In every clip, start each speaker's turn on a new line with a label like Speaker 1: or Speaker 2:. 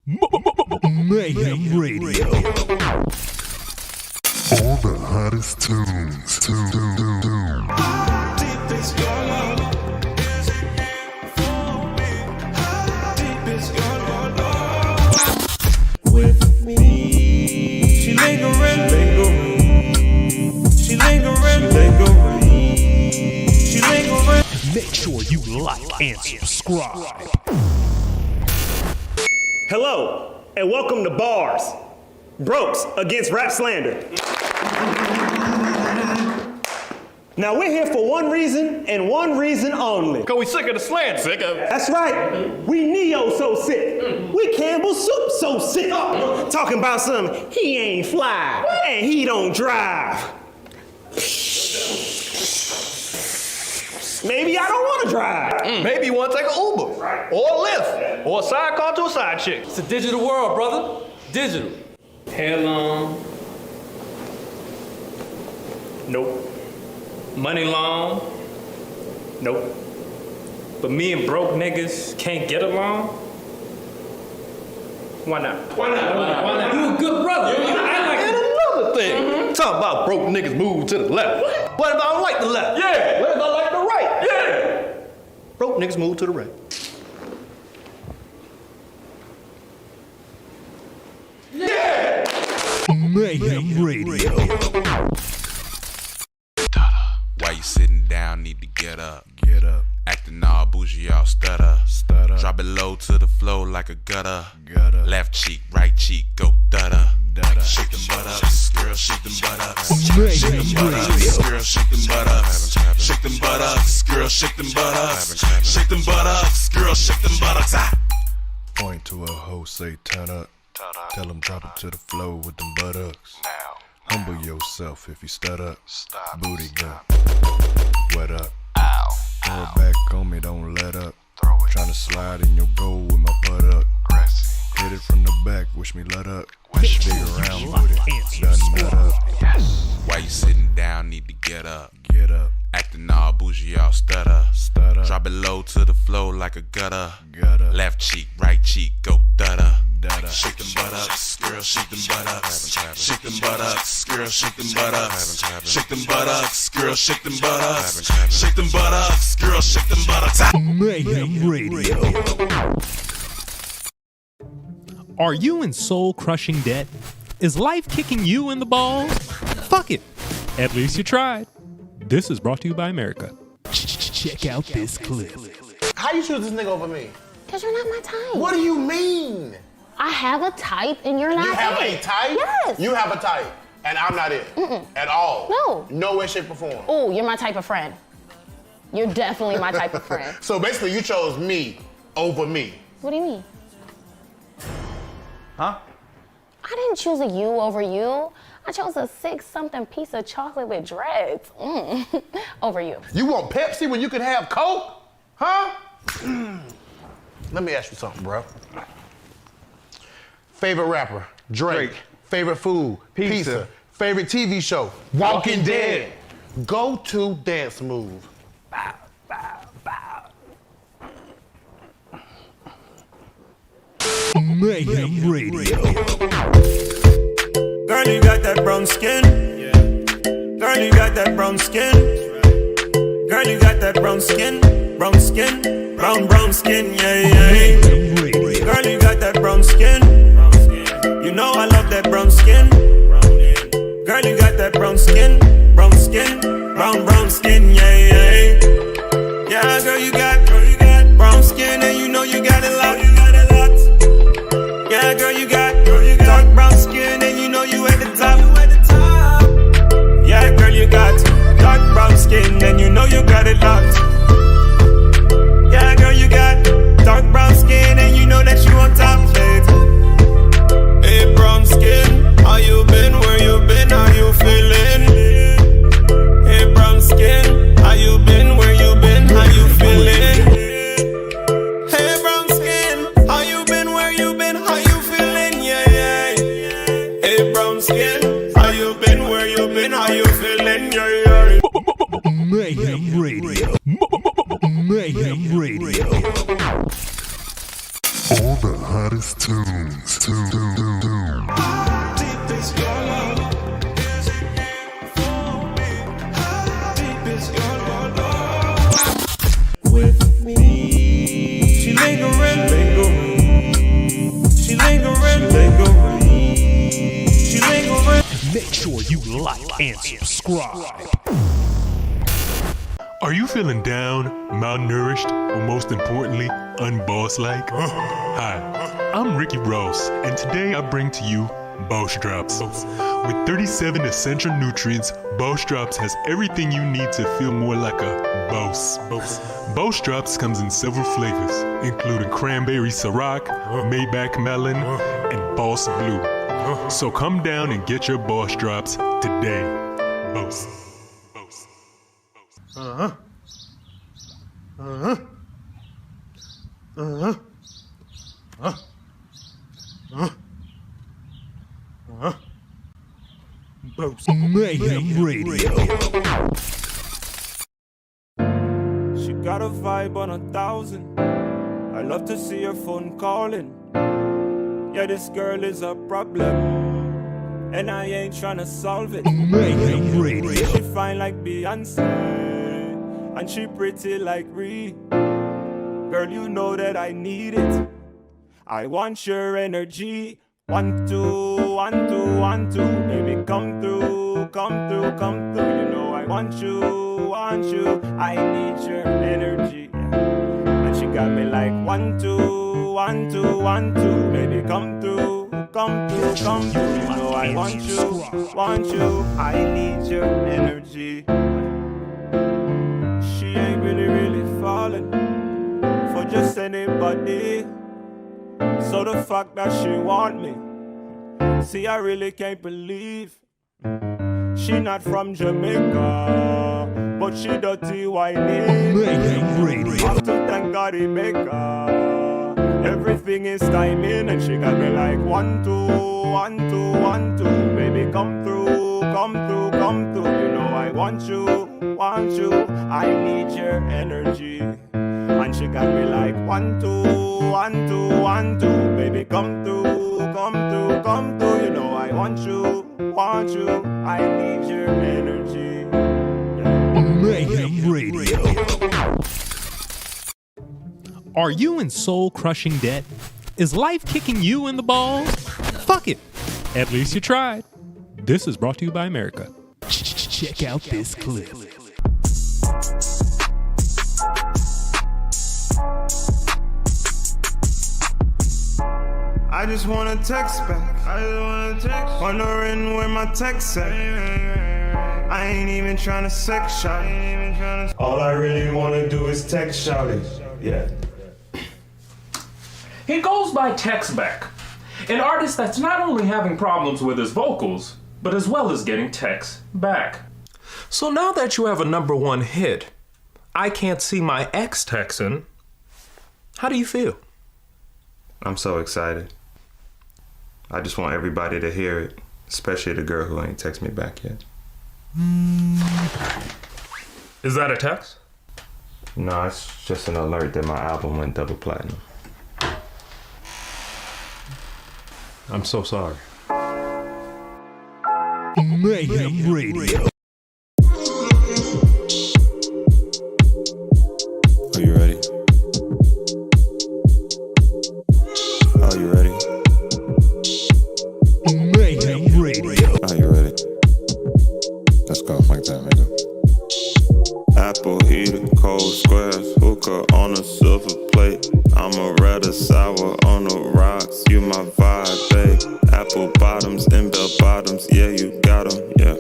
Speaker 1: Mayhem Radio. All the hottest tunes.
Speaker 2: Deep is your love. Is it here for me? Deep is your love. With me. She lingering. She lingering.
Speaker 1: Make sure you like and subscribe.
Speaker 3: Hello, and welcome to Bars, Brokes Against Rap Slander. Now we're here for one reason and one reason only.
Speaker 4: Cause we sick of the slander. Sick of it.
Speaker 3: That's right, we Neo so sick, we Campbell Soup so sick. Talking about some, he ain't fly, and he don't drive. Maybe I don't want to drive.
Speaker 4: Maybe you want to take an Uber, or a Lyft, or a sidecar to a side chick.
Speaker 5: It's a digital world, brother. Digital. Hair long. Nope. Money long. Nope. But me and broke niggas can't get along? Why not? Why not? You a good brother.
Speaker 4: And another thing, talk about broke niggas move to the left. What if I don't like the left? Yeah. What if I like the right? Yeah. Broke niggas move to the right. Yeah.
Speaker 1: Mayhem Radio.
Speaker 6: Why you sitting down? Need to get up. Get up. Acting all bougie, all stutter. Stutter. Drop it low to the floor like a gutter. Gutter. Left cheek, right cheek, go dutter. Dutter. Shake them butt ups, girl, shake them butt ups. Shake them butt ups, girl, shake them butt ups. Shake them butt ups, girl, shake them butt ups. Shake them butt ups, girl, shake them butt ups.
Speaker 7: Point to a hoe, say turn up. Tell him drop it to the floor with them buttocks. Humble yourself if you stutter. Booty go. Wet up. Throw it back on me, don't let up. Tryna slide in your goal with my butt up. Hit it from the back, wish me let up. Big around booty, done nut up.
Speaker 6: Why you sitting down? Need to get up.
Speaker 7: Get up.
Speaker 6: Acting all bougie, all stutter.
Speaker 7: Stutter.
Speaker 6: Drop it low to the floor like a gutter.
Speaker 7: Gutter.
Speaker 6: Left cheek, right cheek, go dutter.
Speaker 7: Dutter.
Speaker 6: Shake them butt ups, girl, shake them butt ups. Shake them butt ups, girl, shake them butt ups. Shake them butt ups, girl, shake them butt ups. Shake them butt ups, girl, shake them butt ups.
Speaker 1: Mayhem Radio.
Speaker 8: Are you in soul-crushing debt? Is life kicking you in the balls? Fuck it. At least you tried. This is brought to you by America.
Speaker 1: Check out this clip.
Speaker 9: How you choose this nigga over me?
Speaker 10: Because you're not my type.
Speaker 9: What do you mean?
Speaker 10: I have a type and you're not
Speaker 9: You have
Speaker 10: it.
Speaker 9: a type?
Speaker 10: Yes.
Speaker 9: You have a type, and I'm not it. At all.
Speaker 10: No.
Speaker 9: No way, shape, or form.
Speaker 10: Oh, you're my type of friend. You're definitely my type of friend.
Speaker 9: So basically, you chose me over me.
Speaker 10: What do you mean?
Speaker 9: Huh?
Speaker 10: I didn't choose a you over you. I chose a 6-something piece of chocolate with dreads. Over you.
Speaker 9: You want Pepsi when you can have Coke? Huh? Let me ask you something, bro. Favorite rapper? Drake. Favorite food? Pizza. Favorite TV show? Walking Dead. Go-to dance move? Bow, bow, bow.
Speaker 1: Mayhem Radio.
Speaker 2: Girl, you got that brown skin. Girl, you got that brown skin. Girl, you got that brown skin. Brown skin. Brown skin, yeah. Girl, you got that brown skin. You know I love that brown skin. Girl, you got that brown skin. Brown skin, yeah. Yeah, girl, you got brown skin, and you know you got it locked. Yeah, girl, you got dark brown skin, and you know you at the top. Yeah, girl, you got dark brown skin, and you know you got it locked. Yeah, girl, you got dark brown skin, and you know that you on top, babe. Hey, brown skin, how you been? Where you been? How you feeling? Hey, brown skin, how you been? Where you been? How you feeling? Hey, brown skin, how you been? Where you been? How you feeling? Yeah. Hey, brown skin, how you been? Where you been? How you feeling? Yeah.
Speaker 1: Mayhem Radio. Mayhem Radio.
Speaker 7: All the hottest tunes.
Speaker 2: Deep is your love. Is it here for me? Deep is your love. With me. She lingering. She lingering. She lingering.
Speaker 1: Make sure you like and subscribe.
Speaker 11: Are you feeling down, malnourished, or most importantly, unboss-like? Hi, I'm Ricky Ross, and today I bring to you Boss Drops. With 37 essential nutrients, Boss Drops has everything you need to feel more like a boss. Boss Drops comes in several flavors, including cranberry Ciroc, Maybach melon, and Boss Blue. So come down and get your Boss Drops today. Boss.
Speaker 1: Mayhem Radio.
Speaker 2: She got a vibe on 1,000. I love to see her phone calling. Yeah, this girl is a problem, and I ain't tryna solve it.
Speaker 1: Mayhem Radio.
Speaker 2: She fine like Beyonce, and she pretty like Ree. Girl, you know that I need it. I want your energy. 1, 2, 1, 2, 1, 2. Baby, come through, come through, come through. You know I want you, want you. I need your energy. And she got me like 1, 2, 1, 2, 1, 2. Baby, come through, come through, come through. You know I want you, want you. I need your energy. She ain't really falling for just anybody. So the fact that she want me, see, I really can't believe. She not from Jamaica, but she dirty whining.
Speaker 1: Mayhem Radio.
Speaker 2: Have to thank God he make her. Everything is timing, and she got me like 1, 2, 1, 2, 1, 2. Baby, come through, come through, come through. You know I want you, want you. I need your energy. And she got me like 1, 2, 1, 2, 1, 2. Baby, come through, come through, come through. You know I want you, want you. I need your energy.
Speaker 1: Mayhem Radio.
Speaker 8: Are you in soul-crushing debt? Is life kicking you in the balls? Fuck it. At least you tried. This is brought to you by America.
Speaker 1: Check out this clip.
Speaker 2: I just wanna text back. Wondering where my text at. I ain't even tryna sex shot. All I really wanna do is text shout it. Yeah.
Speaker 12: He goes by Text Back, an artist that's not only having problems with his vocals, but as well as getting texts back. So now that you have a #1 hit, I Can't See My Ex texting, how do you feel?
Speaker 2: I'm so excited. I just want everybody to hear it, especially the girl who ain't text me back yet.
Speaker 12: Is that a text?
Speaker 2: No, it's just an alert that my album went double platinum. I'm so sorry.
Speaker 1: Mayhem Radio.
Speaker 2: Are you ready? Are you ready?
Speaker 1: Mayhem Radio.
Speaker 2: Are you ready? Let's go, like that, nigga. Apple heater, cold squares, hookah on a silver plate. I'm a red or sour on the rocks, you my vibe, babe. Apple bottoms and bell bottoms, yeah, you got them, yeah.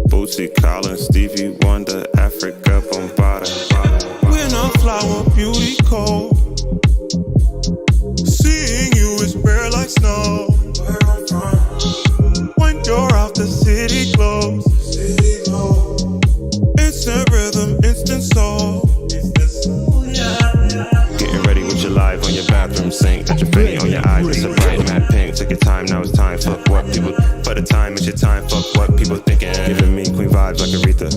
Speaker 2: Bootsy Collins, Stevie Wonder, Africa Bombada. When a flower beauty cold, seeing you is rare like snow. Where I'm from, when you're out the city close. Instant rhythm, instant soul. Getting ready with your live on your bathroom sink. Got your fetty on your eyes, it's a bright matte pink. Took your time, now it's time. Fuck what people. For the time, it's your time. Fuck what people thinking. Giving me queen vibes like Aretha.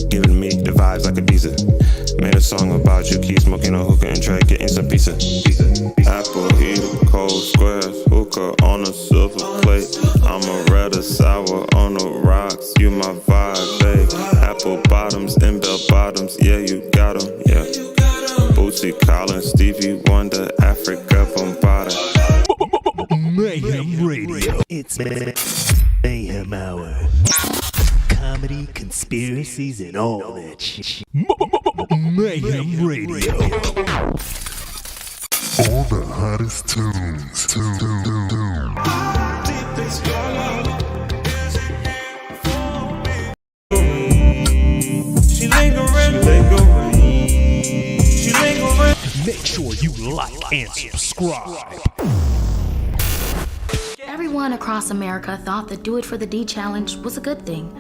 Speaker 2: Giving me the vibes like Ibiza. Made a song about you, keep smoking a hookah and try getting some pizza. Apple whole squares, hookah on a silver plate. I'm a red or sour on the rocks, you my vibe, babe. Apple bottoms and bell bottoms, yeah, you got 'em, yeah. Bootsy Collins, Stevie Wonder, Africa Bombada.
Speaker 1: Mayhem Radio. It's Mayhem Hour. Comedy, conspiracies, and all that shit. Mayhem Radio.
Speaker 7: All the hottest tunes.
Speaker 2: She lingering.
Speaker 1: Make sure you like and subscribe.
Speaker 10: Everyone across America thought the Do It for the D challenge was a good thing,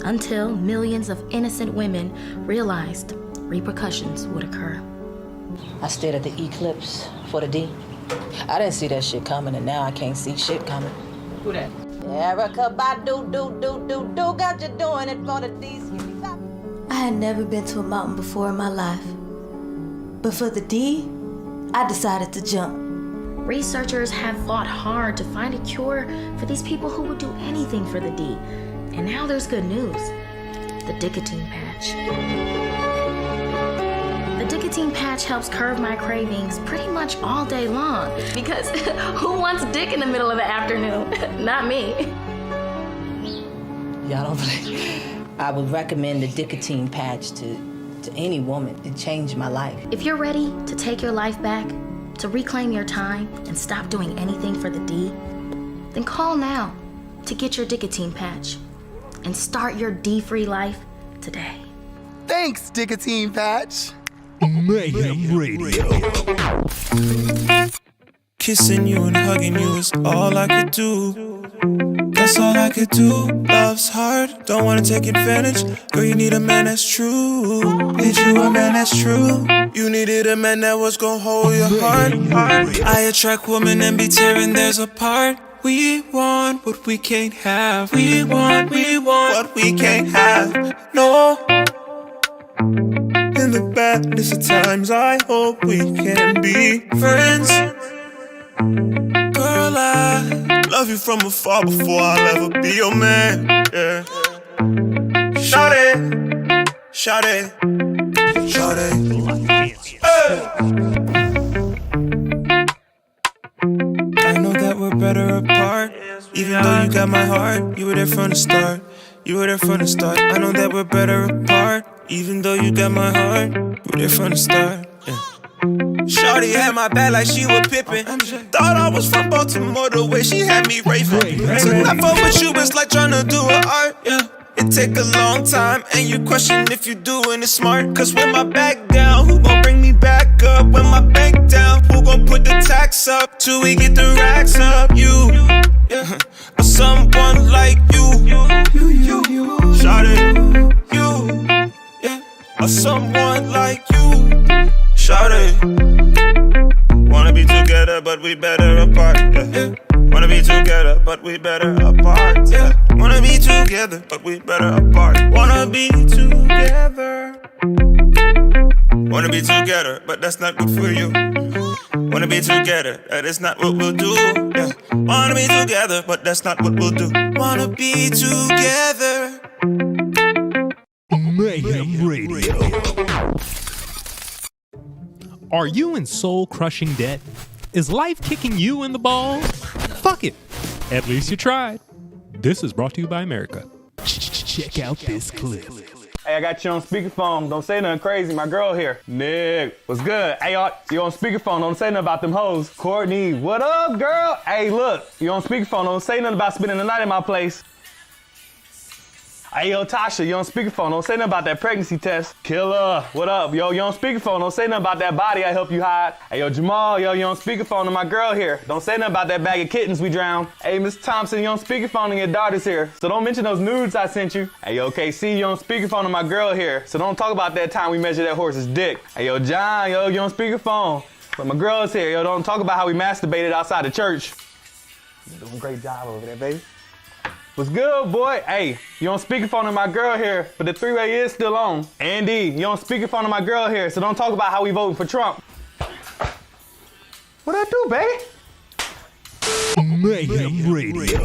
Speaker 10: until millions of innocent women realized repercussions would occur.
Speaker 13: I stared at the eclipse for the D. I didn't see that shit coming, and now I can't see shit coming. Who that? Erica Badu, do, got you doing it for the D.
Speaker 14: I had never been to a mountain before in my life. But for the D, I decided to jump.
Speaker 10: Researchers have fought hard to find a cure for these people who would do anything for the D. And now there's good news. The Nicotine Patch. The nicotine patch helps curb my cravings pretty much all day long. Because who wants dick in the middle of the afternoon? Not me.
Speaker 13: Y'all don't believe. I would recommend the nicotine patch to any woman. It changed my life.
Speaker 10: If you're ready to take your life back, to reclaim your time and stop doing anything for the D, then call now to get your nicotine patch and start your D-free life today.
Speaker 15: Thanks, nicotine patch.
Speaker 1: Mayhem Radio.
Speaker 2: Kissing you and hugging you is all I could do. That's all I could do. Love's hard, don't wanna take advantage. Girl, you need a man that's true. Need you a man that's true. You needed a man that was gonna hold your heart. I attract women and be tearing theirs apart. We want what we can't have. We want what we can't have. No. In the badness of times, I hope we can be friends. Girl, I love you from afar before I'll ever be your man. Yeah. Shout it, shout it, shout it. Hey. I know that we're better apart. Even though you got my heart, you were there from the start. You were there from the start. I know that we're better apart. Even though you got my heart, you were there from the start. Yeah. Shawty had my back like she was Pippin. Thought I was from Baltimore the way she had me raving. To not fuck with you, it's like trying to do an art, yeah. It take a long time, and you question if you doing it smart. Cause when my back down, who gon' bring me back up? When my bank down, who gon' put the tax up? Till we get the racks up, you, yeah. Or someone like you, shawty, you, yeah. Or someone like you, shawty. Wanna be together, but we better apart, yeah. Wanna be together, but we better apart, yeah. Wanna be together, but we better apart. Wanna be together. Wanna be together, but that's not good for you. Wanna be together, that is not what we'll do, yeah. Wanna be together, but that's not what we'll do. Wanna be together.
Speaker 1: Mayhem Radio.
Speaker 8: Are you in soul-crushing debt? Is life kicking you in the balls? Fuck it. At least you tried. This is brought to you by America.
Speaker 1: Check out this clip.
Speaker 16: Hey, I got you on speakerphone. Don't say nothing crazy. My girl here. Nick, what's good? Hey, you on speakerphone. Don't say nothing about them hoes. Courtney, what up, girl? Hey, look, you on speakerphone. Don't say nothing about spending the night at my place. Hey, yo, Tasha, you on speakerphone. Don't say nothing about that pregnancy test. Killer, what up? Yo, you on speakerphone. Don't say nothing about that body I help you hide. Hey, yo, Jamal, you on speakerphone and my girl here. Don't say nothing about that bag of kittens we drowned. Hey, Miss Thompson, you on speakerphone and your daughter's here. So don't mention those nudes I sent you. Hey, yo, KC, you on speakerphone and my girl here. So don't talk about that time we measured that horse's dick. Hey, yo, John, you on speakerphone. But my girl's here. Yo, don't talk about how we masturbated outside the church. You're doing a great job over there, baby. What's good, boy? Hey, you on speakerphone and my girl here, but the three-way is still on. Andy, you on speakerphone and my girl here, so don't talk about how we voting for Trump. What I do, babe?
Speaker 1: Mayhem Radio.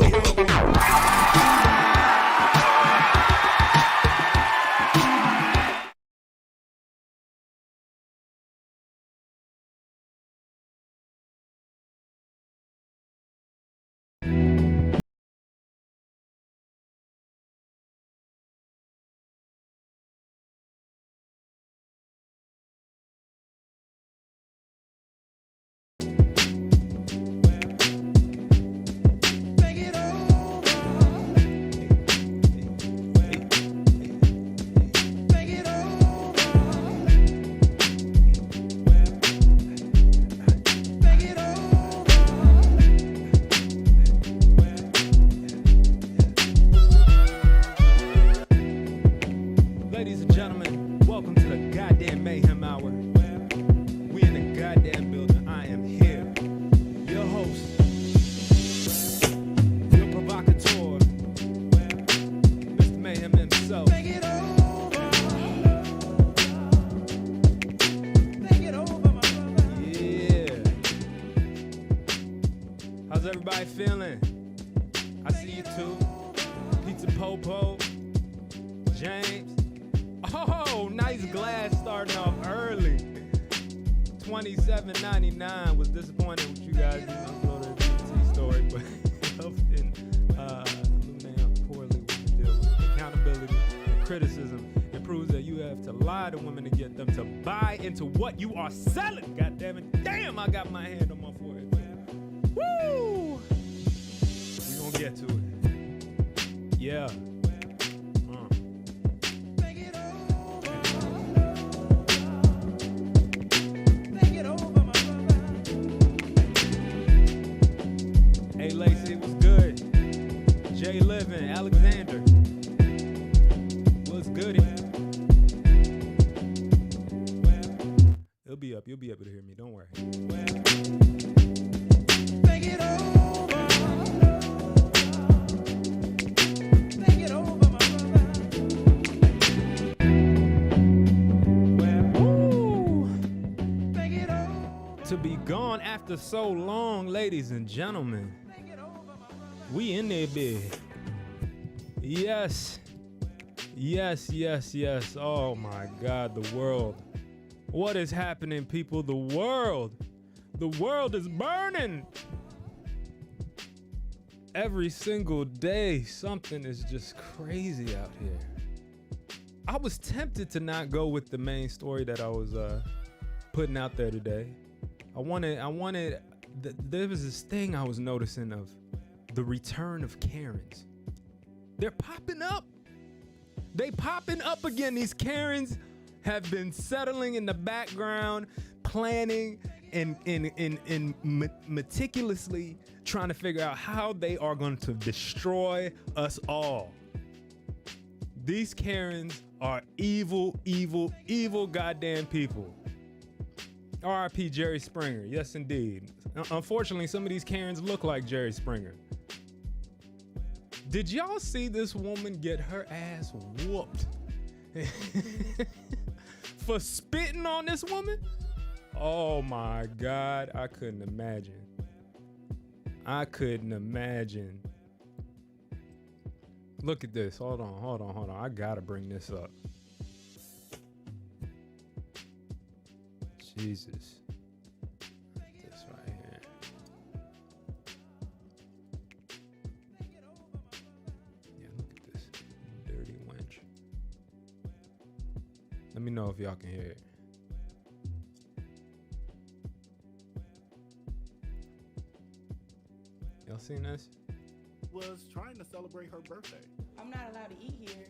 Speaker 17: Ladies and gentlemen, welcome to the goddamn Mayhem Hour. We in the goddamn building. I am here, your host, your provocateur, Mr. Mayhem himself. Yeah. How's everybody feeling? I see you too. Pizza Popo, James. Oh, nice glass starting off early. $27.99. Was disappointed with you guys. Didn't go to the TT story, but helping illuminate poorly women deal with accountability and criticism. It proves that you have to lie to women to get them to buy into what you are selling. God damn it. Damn, I got my hand on my forehead. Woo! We gonna get to it. Yeah. Hey Lacey, what's good? Jay Livin, Alexander. What's goody? It'll be up. You'll be able to hear me. Don't worry. To be gone after so long, ladies and gentlemen. We in there, big. Yes. Yes, yes, yes. Oh my God, the world. What is happening, people? The world. The world is burning. Every single day, something is just crazy out here. I was tempted to not go with the main story that I was putting out there today. There was this thing I was noticing of the return of Karens. They're popping up. They popping up again. These Karens have been settling in the background, planning and meticulously trying to figure out how they are going to destroy us all. These Karens are evil, evil, evil goddamn people. R.I.P. Jerry Springer. Yes, indeed. Unfortunately, some of these Karens look like Jerry Springer. Did y'all see this woman get her ass whooped for spitting on this woman? Oh my God, I couldn't imagine. I couldn't imagine. Look at this. Hold on. I gotta bring this up. Jesus. This right here. Yeah, look at this dirty wench. Let me know if y'all can hear it. Y'all seen this?
Speaker 18: Was trying to celebrate her birthday.
Speaker 19: I'm not allowed to eat here.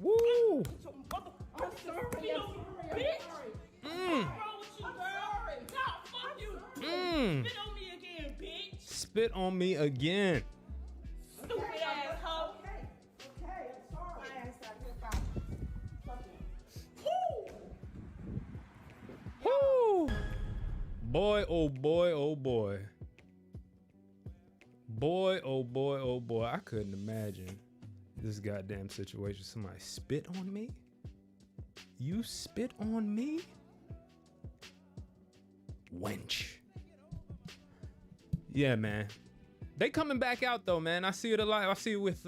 Speaker 17: Woo!
Speaker 19: I'm sorry. Spit on me again, bitch.
Speaker 17: Spit on me again.
Speaker 19: Stupid asshole. Okay, I'm sorry.
Speaker 17: Boy, oh boy, oh boy. Boy, oh boy, oh boy. I couldn't imagine this goddamn situation. Somebody spit on me? You spit on me? Wench. Yeah, man. They coming back out though, man. I see it a lot. I see it with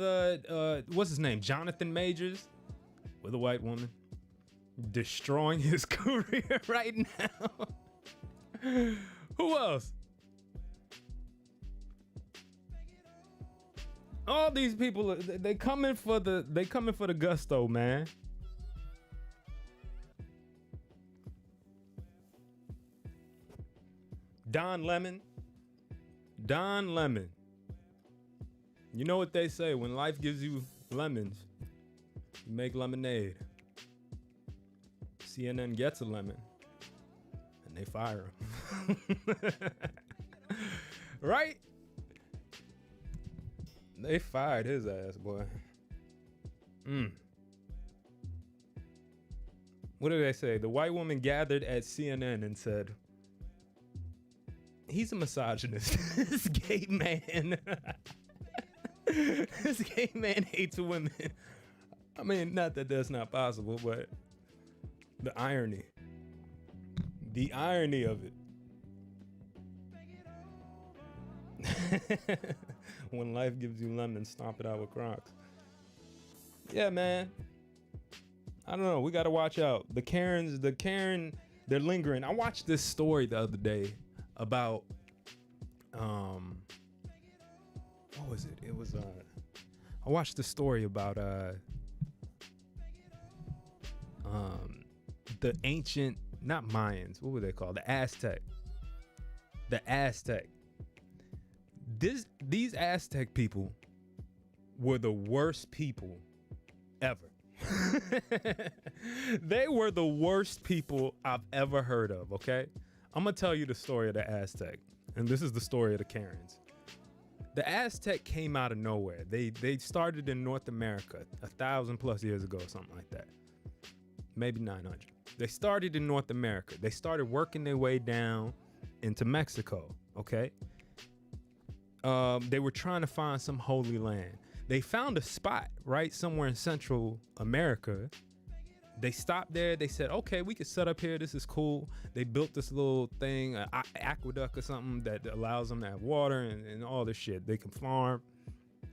Speaker 17: what's his name? Jonathan Majors with a white woman. Destroying his career right now. Who else? All these people, they coming for the gusto, man. Don Lemon. You know what they say, when life gives you lemons, you make lemonade. CNN gets a lemon and they fire him. Right? They fired his ass, boy. What did they say? The white woman gathered at CNN and said, he's a misogynist. This gay man. This gay man hates women. I mean, not that that's not possible, but the irony. The irony of it. When life gives you lemons, stomp it out with Crocs. Yeah, man. I don't know. We got to watch out. The Karen, they're lingering. I watched this story the other day about, what was it? It was, I watched the story about, the ancient, not Mayans, what were they called? The Aztec. These Aztec people were the worst people ever. They were the worst people I've ever heard of, okay? I'm gonna tell you the story of the Aztec, and this is the story of the Karens. The Aztec came out of nowhere. They started in North America 1,000+ years ago, something like that. Maybe 900. They started in North America. They started working their way down into Mexico, okay? They were trying to find some holy land. They found a spot, right, somewhere in Central America. They stopped there. They said, okay, we could set up here. This is cool. They built this little thing, an aqueduct or something that allows them to have water and all this shit. They can farm.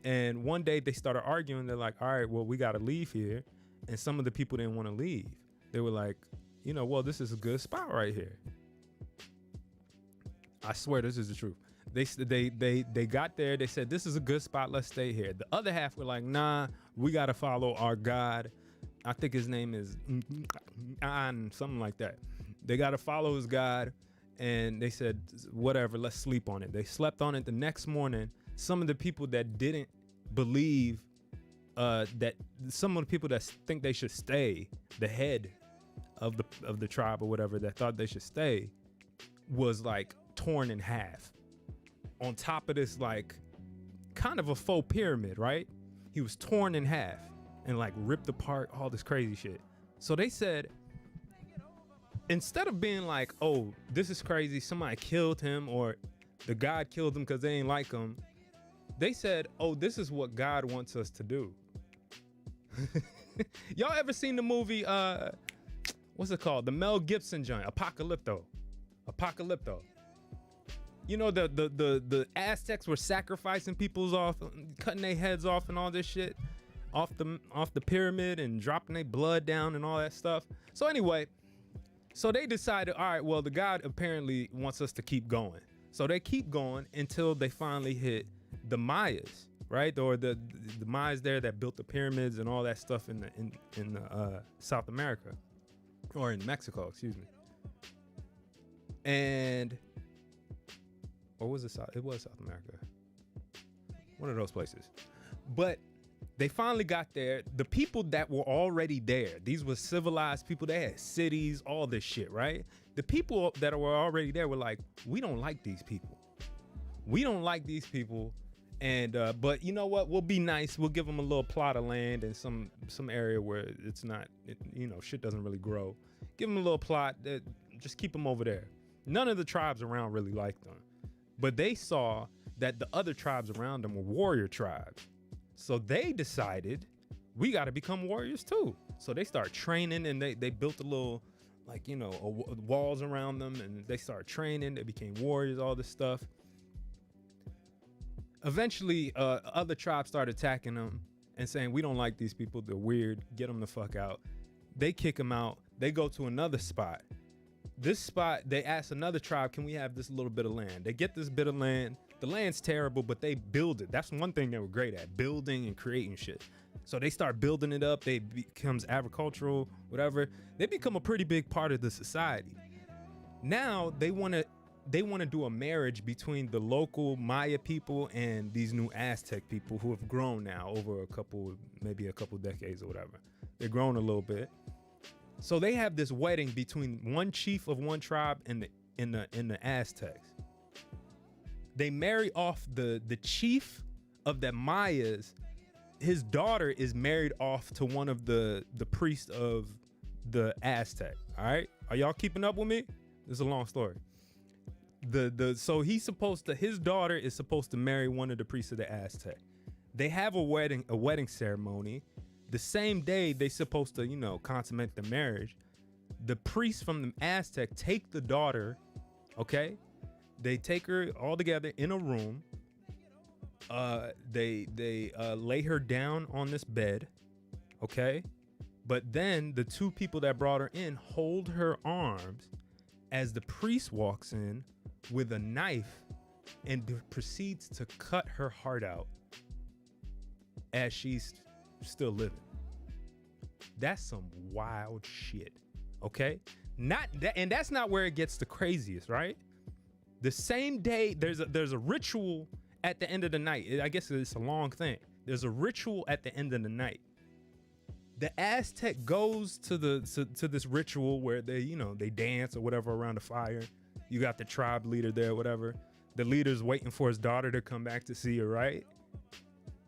Speaker 17: And one day they started arguing. They're like, all right, well, we got to leave here. And some of the people didn't want to leave. They were like, you know, well, this is a good spot right here. I swear this is the truth. They got there. They said, this is a good spot. Let's stay here. The other half were like, nah, we got to follow our God. I think his name is something like that. They got to follow his God. And they said, whatever, let's sleep on it. They slept on it. The next morning, some of the people that didn't believe that some of the people that think they should stay, the head of the tribe or whatever that thought they should stay, was like torn in half. On top of this, like, kind of a faux pyramid, right? He was torn in half and like ripped apart, all this crazy shit. So they said, instead of being like, oh, this is crazy, somebody killed him or the God killed him because they ain't like him, they said, oh, this is what God wants us to do. Y'all ever seen the movie, what's it called? The Mel Gibson joint, Apocalypto. You know, the Aztecs were sacrificing people's off, cutting their heads off and all this shit off the pyramid and dropping their blood down and all that stuff. So anyway, so they decided, all right, well, the God apparently wants us to keep going. So they keep going until they finally hit the Mayas, right? Or the Mayas there that built the pyramids and all that stuff in South America, or in Mexico, excuse me. And or was it South? It was South America. One of those places. But they finally got there. The people that were already there, these were civilized people. They had cities, all this shit, right? The people that were already there were like, we don't like these people. We don't like these people. And but you know what? We'll be nice. We'll give them a little plot of land in some area where it's not, you know, shit doesn't really grow. Give them a little plot. Just keep them over there. None of the tribes around really liked them. But they saw that the other tribes around them were warrior tribes. So they decided, we got to become warriors too. So they start training, and they built a little, like, you know, walls around them, and they started training. They became warriors, all this stuff. Eventually, other tribes started attacking them and saying, we don't like these people. They're weird. Get them the fuck out. They kick them out. They go to another spot. This spot, they ask another tribe, can we have this little bit of land? They get this bit of land. The land's terrible, but they build it. That's one thing they were great at, building and creating shit. So they start building it up. They becomes agricultural, whatever. They become a pretty big part of the society. Now they want to do a marriage between the local Maya people and these new Aztec people who have grown now over maybe a couple decades or whatever. They've grown a little bit. So they have this wedding between one chief of one tribe and the Aztecs. They marry off the chief of the Mayas. His daughter is married off to one of the priests of the Aztec. All right, are y'all keeping up with me? This is a long story. So his daughter is supposed to marry one of the priests of the Aztec. They have a wedding ceremony. The same day they supposed to, you know, consummate the marriage. The priests from the Aztec take the daughter, okay? They take her all together in a room. They lay her down on this bed, okay? But then the two people that brought her in hold her arms as the priest walks in with a knife and proceeds to cut her heart out as she's still living. That's some wild shit, okay? Not that, and that's not where it gets the craziest, right? The same day, there's a ritual at the end of the night. I guess it's a long thing. There's a ritual at the end of the night. The Aztec goes to this ritual where they dance or whatever around the fire. You got the tribe leader there, whatever. The leader's waiting for his daughter to come back to see her, right?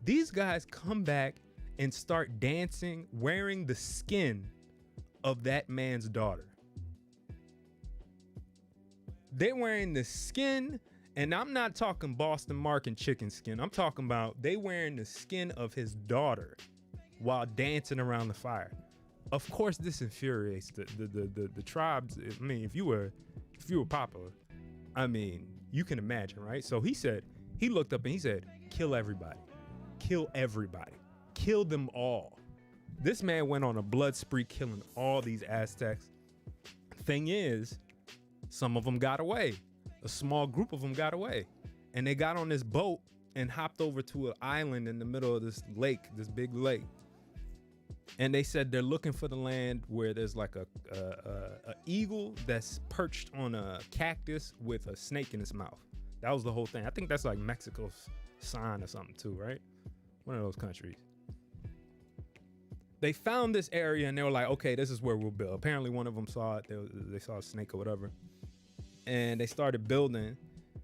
Speaker 17: These guys come back and start dancing wearing the skin of that man's daughter. They're wearing the skin, and I'm not talking Boston Mark and chicken skin. I'm talking about they wearing the skin of his daughter while dancing around the fire. Of course, this infuriates the tribes. I mean, if you were popular, I mean, you can imagine, right? So he looked up and he said, kill everybody. Kill everybody. Kill them all. This man went on a blood spree killing all these Aztecs. Thing is, some of them got away. A small group of them got away. And they got on this boat and hopped over to an island in the middle of this lake, this big lake. And they said they're looking for the land where there's like a eagle that's perched on a cactus with a snake in its mouth. That was the whole thing. I think that's like Mexico's sign or something too, right? One of those countries. They found this area and they were like, okay, this is where we'll build. Apparently one of them saw it. They saw a snake or whatever. And they started building.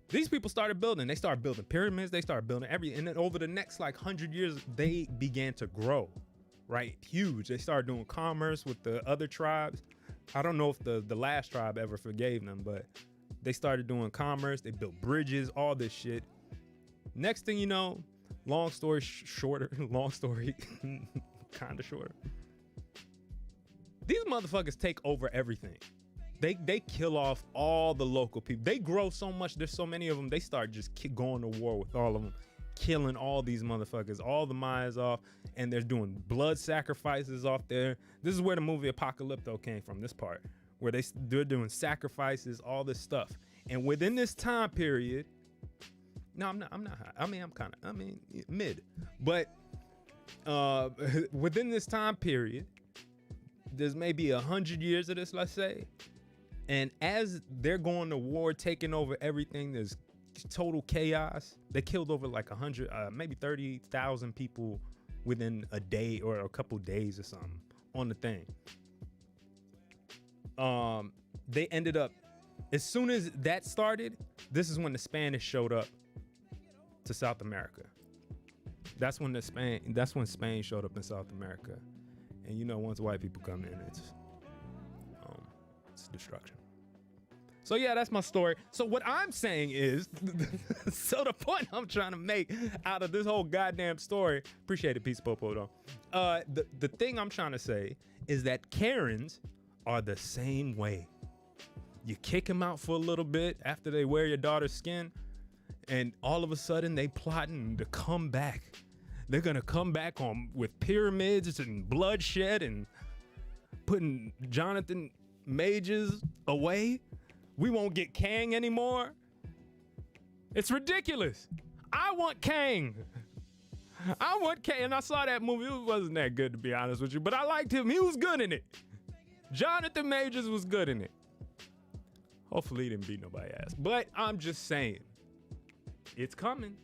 Speaker 17: These people started building. They started building pyramids. They started building everything. And then over the next like 100 years, they began to grow, right? Huge. They started doing commerce with the other tribes. I don't know if the last tribe ever forgave them, but they started doing commerce. They built bridges, all this shit. Next thing you know, long story shorter, long story kind of shorter. These motherfuckers take over everything. They kill off all the local people. They grow so much. There's so many of them. They start just going to war with all of them, killing all these motherfuckers, all the Mayas off, and they're doing blood sacrifices off there. This is where the movie Apocalypto came from, this part, where they're doing sacrifices, all this stuff. And within this time period, no, I'm not high. I'm mid. But within this time period, there's maybe 100 years of this, let's say. And as they're going to war, taking over everything, there's total chaos. They killed over like 100, maybe 30,000 people within a day or a couple days or something on the thing. They ended up, as soon as that started, this is when the Spanish showed up to South America. That's when Spain showed up in South America. And you know, once white people come in, it's destruction.
Speaker 8: So yeah, that's my story. So what I'm saying is, so the point I'm trying to make out of this whole goddamn story, appreciate it, Peace Popo though. The thing I'm trying to say is that Karens are the same way. You kick them out for a little bit after they wear your daughter's skin, and all of a sudden they plotting to come back. They're gonna come back on with pyramids and bloodshed and putting Jonathan Majors away. We won't get Kang anymore. It's ridiculous. I want Kang. I want Kang. And I saw that movie. It wasn't that good, to be honest with you, but I liked him. He was good in it. Jonathan Majors was good in it. Hopefully he didn't beat nobody's ass. But I'm just saying, it's coming.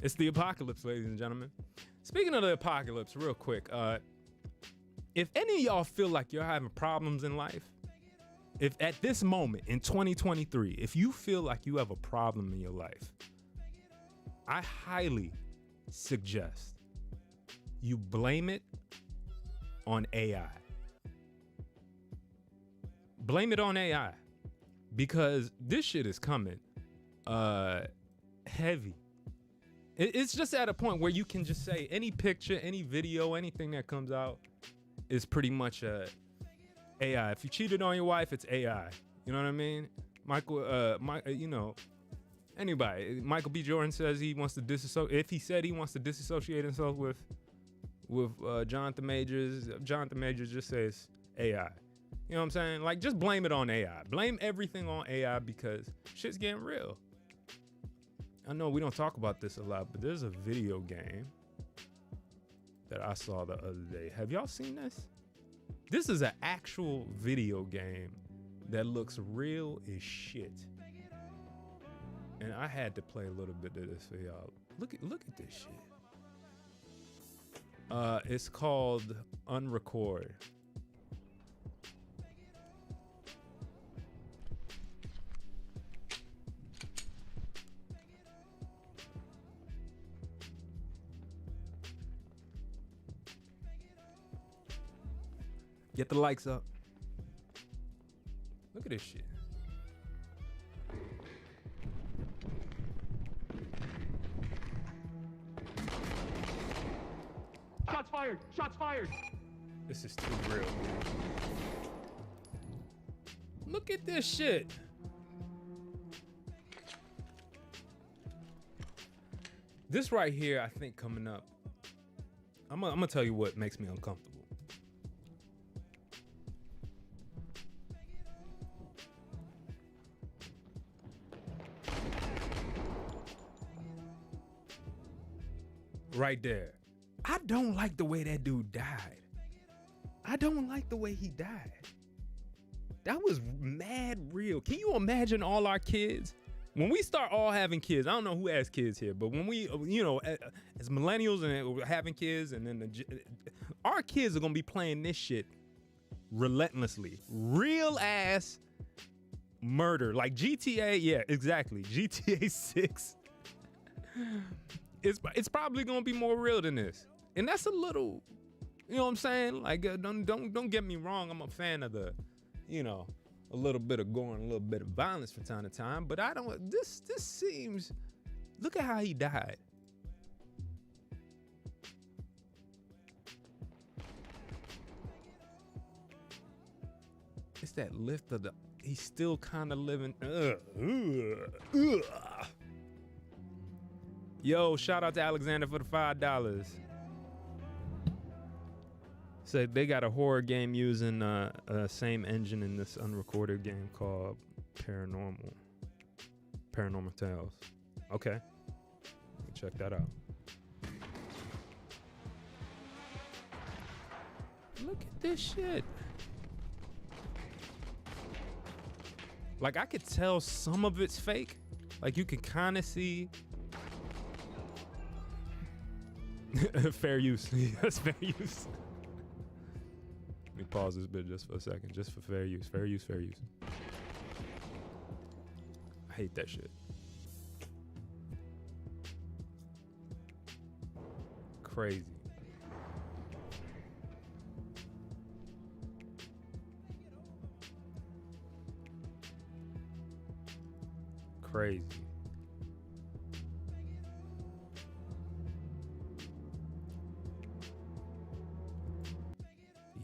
Speaker 8: It's the apocalypse, ladies and gentlemen. Speaking of the apocalypse, real quick, if any of y'all feel like you're having problems in life, if at this moment in 2023, if you feel like you have a problem in your life, I highly suggest you blame it on AI. Blame it on AI, because this shit is coming heavy. It's just at a point where you can just say any picture, any video, anything that comes out is pretty much AI. If you cheated on your wife, it's AI. You know what I mean? Anybody. Michael B. Jordan says he wants to disassociate. If he said he wants to disassociate himself with Jonathan Majors, Jonathan Majors just says AI. You know what I'm saying? Like, just blame it on AI. Blame everything on AI, because shit's getting real. I know we don't talk about this a lot, but there's a video game that I saw the other day. Have y'all seen this? This is an actual video game that looks real as shit. And I had to play a little bit of this for y'all. Look at this shit. It's called Unrecord. Get the likes up. Look at this shit.
Speaker 20: Shots fired! Shots fired!
Speaker 8: This is too real. Look at this shit. This right here, I think coming up, I'm gonna tell you what makes me uncomfortable. Right there. I don't like the way that dude died. I don't like the way he died. That was mad real. Can you imagine all our kids? When we start all having kids, I don't know who has kids here, but when we, as millennials and having kids, and then our kids are gonna be playing this shit relentlessly. Real ass murder. Like GTA, yeah, exactly. GTA 6. It's probably gonna be more real than this, and that's a little, you know what I'm saying? Like, don't get me wrong. I'm a fan of the, a little bit of gore and a little bit of violence from time to time. But I don't. This seems. Look at how he died. It's that lift of the. He's still kind of living. Yo, shout out to Alexander for the $5. So they got a horror game using same engine in this unrecorded game called Paranormal Tales. Okay, check that out. Look at this shit. Like, I could tell some of it's fake. Like, you can kind of see. Fair use. Yes, fair use. Let me pause this bit just for a second, just for fair use. Fair use, fair use. I hate that shit. Crazy. crazy.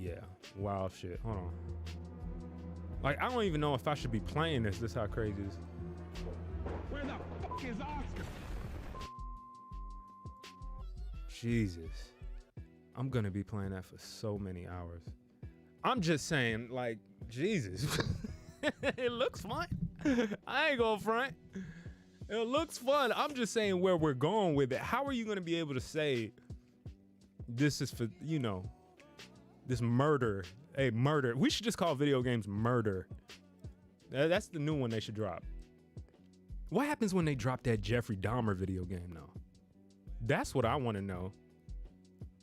Speaker 8: Yeah, wild shit. Hold on. Like, I don't even know if I should be playing this. This is how crazy it is.
Speaker 20: Where the fuck is Oscar?
Speaker 8: Jesus. I'm gonna be playing that for so many hours. I'm just saying, like, Jesus. It looks fun. I ain't gonna front. It looks fun. I'm just saying where we're going with it. How are you gonna be able to say this is for, you know, this murder? Hey, murder. We should just call video games murder. That's the new one they should drop. What happens when they drop that Jeffrey Dahmer video game, though? That's what I want to know.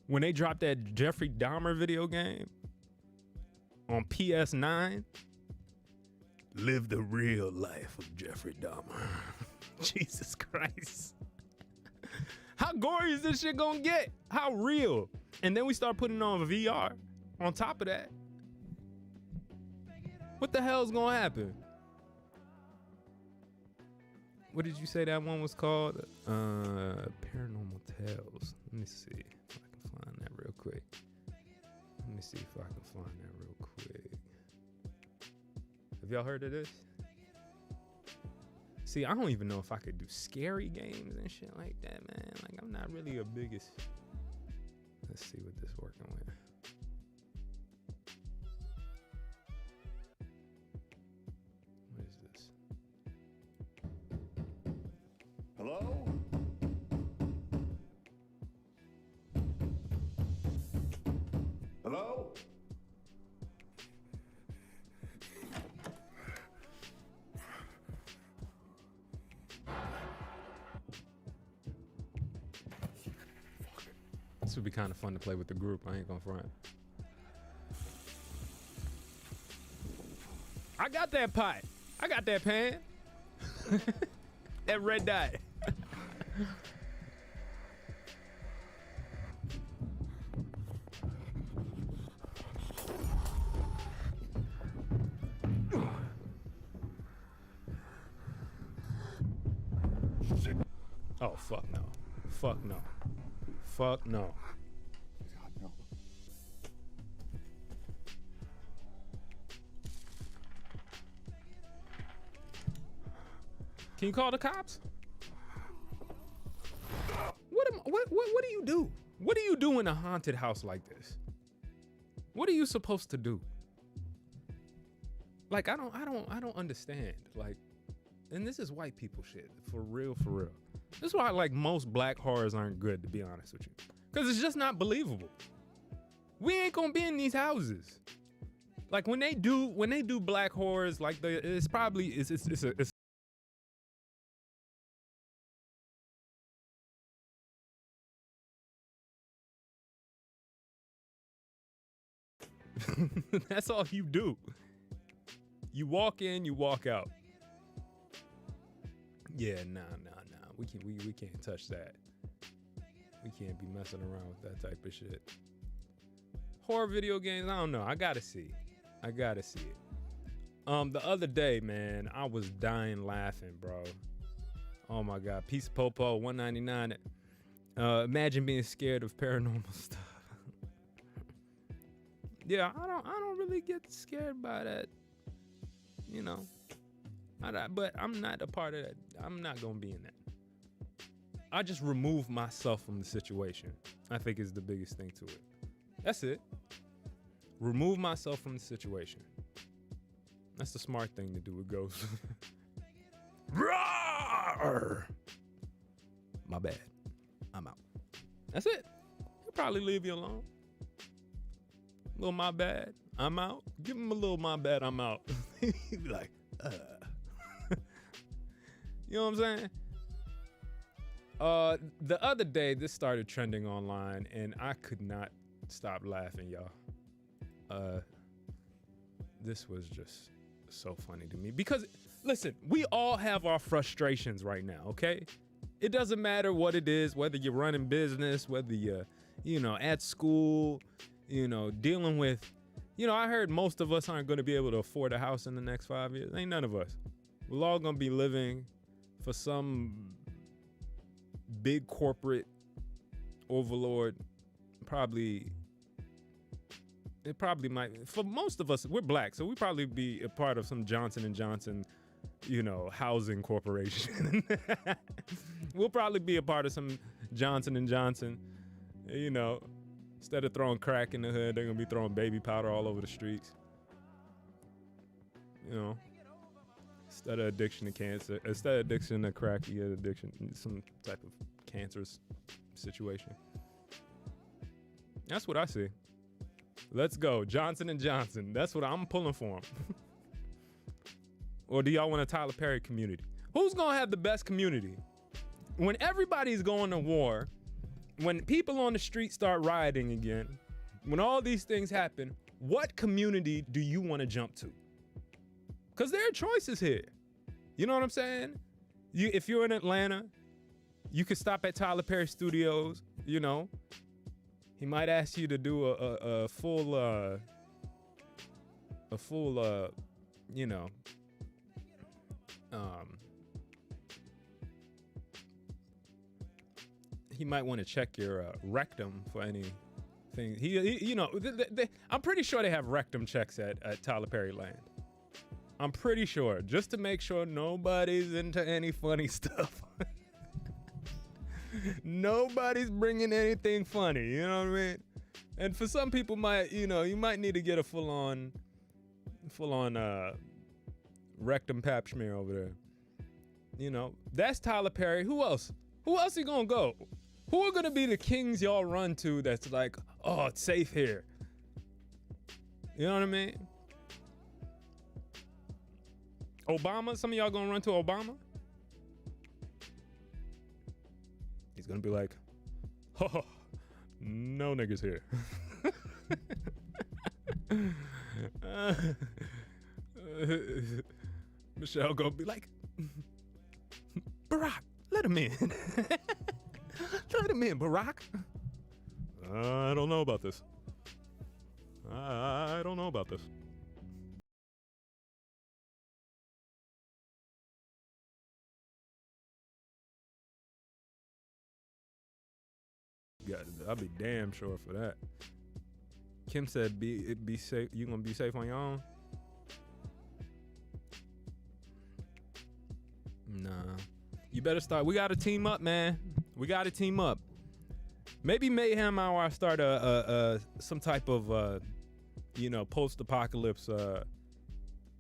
Speaker 8: When they drop that Jeffrey Dahmer video game on PS9, live the real life of Jeffrey Dahmer. Jesus Christ. How gory is this shit gonna get? How real? And then we start putting on VR on top of that. What the hell's gonna happen? What did you say that one was called? Paranormal Tales. Let me see if I can find that real quick. Have y'all heard of this? See, I don't even know if I could do scary games and shit like that, man. Like, I'm not really a biggest. Let's see what this working with. What is this?
Speaker 20: Hello? Hello?
Speaker 8: This would be kind of fun to play with the group. I ain't gonna front. I got that pot. I got that pan. That red dot. Oh, fuck no. Fuck no. Fuck no. Can you call the cops? What do you do? What do you do in a haunted house like this? What are you supposed to do? Like, I don't understand. Like, and this is white people shit. For real, for real. This is why, like, most black horrors aren't good, to be honest with you. Because it's just not believable. We ain't gonna be in these houses. Like, when they do black horrors, like, it's probably, it's that's all you do. You walk in, you walk out. Yeah, nah. We can't touch that. We can't be messing around with that type of shit. Horror video games, I don't know. I gotta see it. The other day, man, I was dying laughing, bro. Oh my God, Piece of Popo, $1.99. Imagine being scared of paranormal stuff. Yeah, I don't really get scared by that, you know. But I'm not a part of that. I'm not gonna be in that. I just remove myself from the situation, I think is the biggest thing to it. That's it. Remove myself from the situation. That's the smart thing to do with ghosts. Roar! My bad. I'm out. That's it. He'll probably leave you alone. Little my bad, I'm out. Give him a little my bad, I'm out. He'd be like, You know what I'm saying? The other day, this started trending online, and I could not stop laughing, y'all. This was just so funny to me. Because, listen, we all have our frustrations right now, okay? It doesn't matter what it is, whether you're running business, whether you're, at school, dealing with, I heard most of us aren't going to be able to afford a house in the next 5 years. Ain't none of us. We're all going to be living for some big corporate overlord, it probably might. For most of us, we're black, so we probably be a part of some Johnson & Johnson, housing corporation. We'll probably be a part of some Johnson & Johnson, instead of throwing crack in the hood, they're gonna be throwing baby powder all over the streets. Instead of addiction to crack, you get addiction, some type of cancerous situation. That's what I see. Let's go, Johnson & Johnson. That's what I'm pulling for them. Or do y'all want a Tyler Perry community? Who's gonna have the best community? When everybody's going to war, when people on the street start rioting again, when all these things happen, what community do you want to jump to? Because there are choices here. You know what I'm saying? If you're in Atlanta, you could stop at Tyler Perry Studios, He might ask you to do a full he might want to check your rectum for anything. I'm pretty sure they have rectum checks at Tyler Perry Land. I'm pretty sure, just to make sure nobody's into any funny stuff. Nobody's bringing anything funny, you know what I mean? And for some people, you might need to get a full-on rectum pap smear over there. That's Tyler Perry. Who else? Who else is gonna go? Who are gonna be the kings y'all run to that's like, oh, it's safe here? You know what I mean? Obama? Some of y'all gonna run to Obama? He's gonna be like, oh, no niggas here. Michelle gonna be like, Barack, let him in. Let him in, Barack. I don't know about this. I don't know about this. I'll be damn sure for that. Kim said, "Be safe. You gonna be safe on your own?" Nah. You better start. We gotta team up, man. We gotta team up. Maybe Mayhem Hour start some type of post-apocalypse.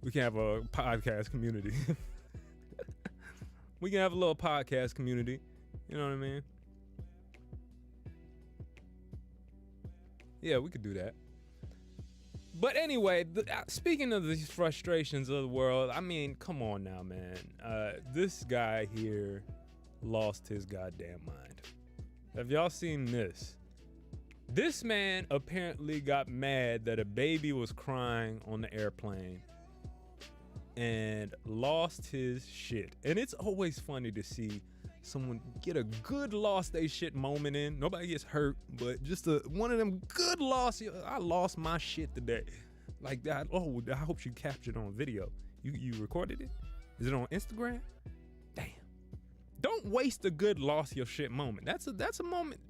Speaker 8: We can have a podcast community. We can have a little podcast community. You know what I mean? Yeah, we could do that. But anyway, speaking of these frustrations of the world, I mean, come on now, man. This guy here lost his goddamn mind. Have y'all seen this? This man apparently got mad that a baby was crying on the airplane and lost his shit. And it's always funny to see someone get a good lost they shit moment in. Nobody gets hurt, but just one of them good lost. I lost my shit today. Like that. Oh, I hope you captured on video. You recorded it? Is it on Instagram? Damn. Don't waste a good lost your shit moment. That's a moment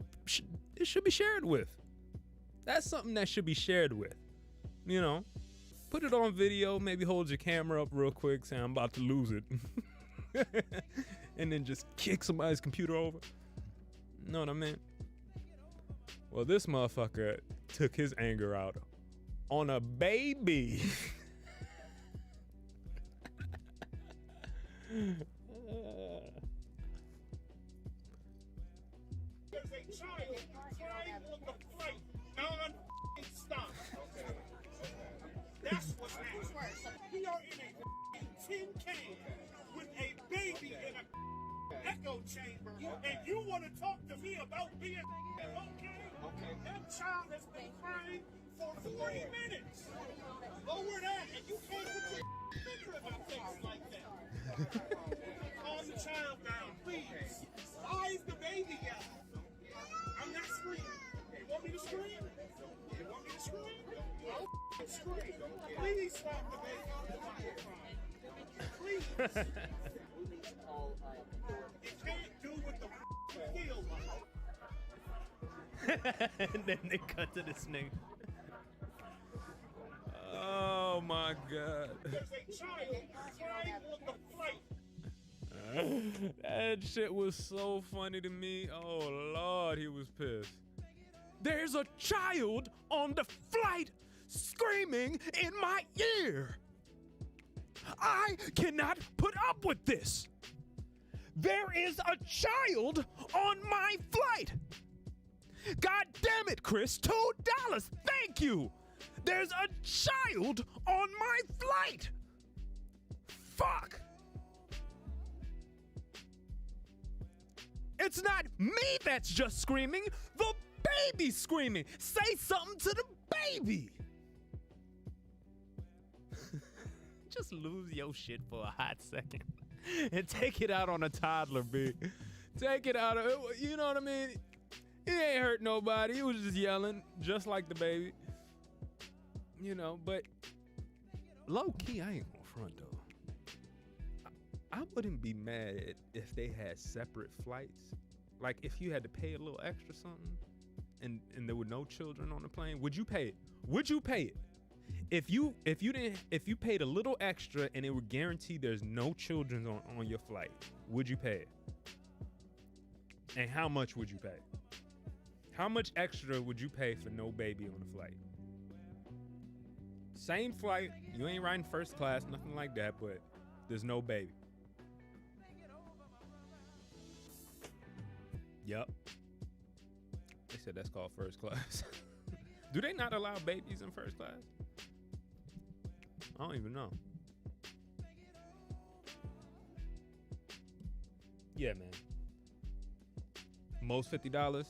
Speaker 8: it should be shared with. That's something that should be shared with. Put it on video, maybe hold your camera up real quick, say I'm about to lose it. And then just kick somebody's computer over. Know what I mean? Well, this motherfucker took his anger out on a baby.
Speaker 20: There's a child crying on the flight, non-stop. Okay. That's what's happening. We are in a tin can with a baby in a echo chamber, and you want to talk to me about being okay? That child has been crying for 40 minutes. Lower that, and you can't put your finger in my face like that. Calm the child down, please. Why is the baby yelling? I'm not screaming. You want me to scream? You want me to scream? I'll scream. Please stop the baby. Please. You can't do what the you feel like.
Speaker 8: And then they cut to this nigga. Oh my God.
Speaker 20: There's a child crying on the flight.
Speaker 8: That shit was so funny to me. Oh Lord, he was pissed. There's a child on the flight screaming in my ear. I cannot put up with this. There is a child on my flight. God damn it, Chris, $2. Thank you. There's a child on my flight. Fuck. It's not me that's just screaming. The baby's screaming. Say something to the baby. Just lose your shit for a hot second and take it out on a toddler, B. Take it out of, you know what I mean? He ain't hurt nobody. He was just yelling, just like the baby. You know, but low key, I ain't gonna front though. I wouldn't be mad if they had separate flights. Like if you had to pay a little extra something and there were no children on the plane, would you pay it? Would you pay it? If you paid a little extra and it would guarantee there's no children on your flight, would you pay it? And how much would you pay? How much extra would you pay for no baby on the flight? Same flight, you ain't riding first class, nothing like that, but there's no baby. Yup. They said that's called first class. Do they not allow babies in first class? I don't even know. Yeah, man. Most $50.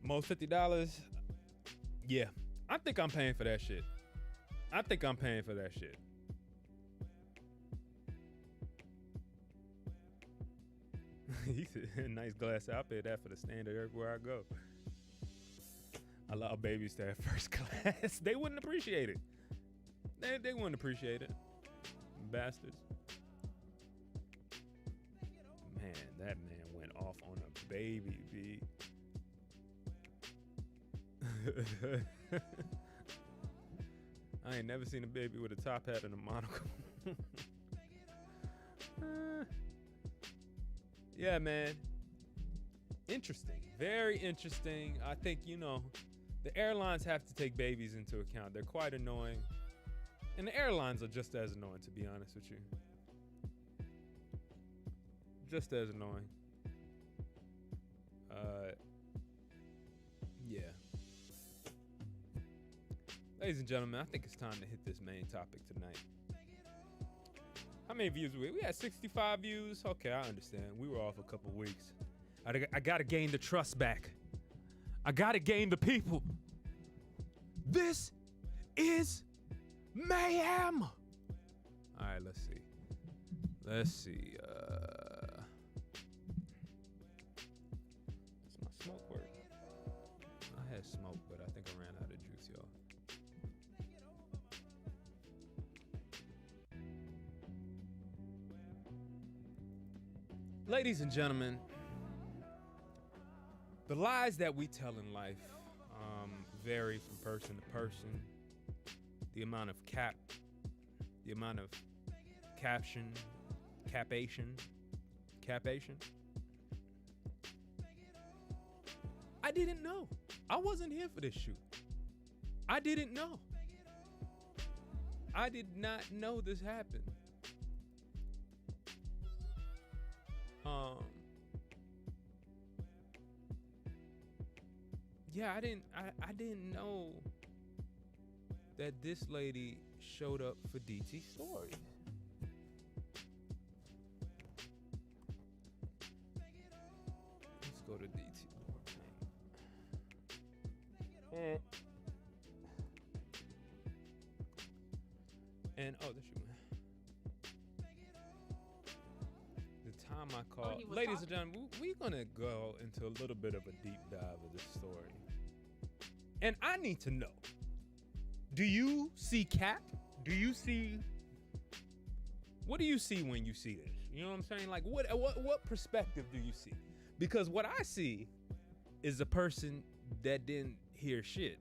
Speaker 8: Most $50. Yeah. I think I'm paying for that shit. I think I'm paying for that shit. He said, nice glass. I'll pay that for the standard everywhere I go. Allow babies to have first class. They wouldn't appreciate it. They wouldn't appreciate it. Bastards. Man, that man went off on a baby, B. I ain't never seen a baby with a top hat and a monocle. Yeah, man. Interesting. Very interesting. I think, you know, the airlines have to take babies into account. They're quite annoying. And the airlines are just as annoying, to be honest with you. Just as annoying. Yeah. Ladies and gentlemen, I think it's time to hit this main topic tonight. How many views we had? 65 views. Okay, I understand. We were off a couple weeks. I gotta gain the trust back. I gotta gain the people. This is Mayhem. All right, let's see. Does my smoke work? I had smoke, but I think I ran out of juice, y'all. Ladies and gentlemen, the lies that we tell in life vary from person to person. The amount of the amount of capation. I didn't know. I wasn't here for this shoot. I didn't know. I did not know this happened. Yeah, I didn't know that this lady showed up for DT Stories. Let's go to DT. And oh, that's you, man. The time I called, ladies and gentlemen, we're gonna go into a little bit of a deep dive of this story. And I need to know, do you see cap? What do you see when you see this? You know what I'm saying? Like, what perspective do you see? Because what I see is a person that didn't hear shit.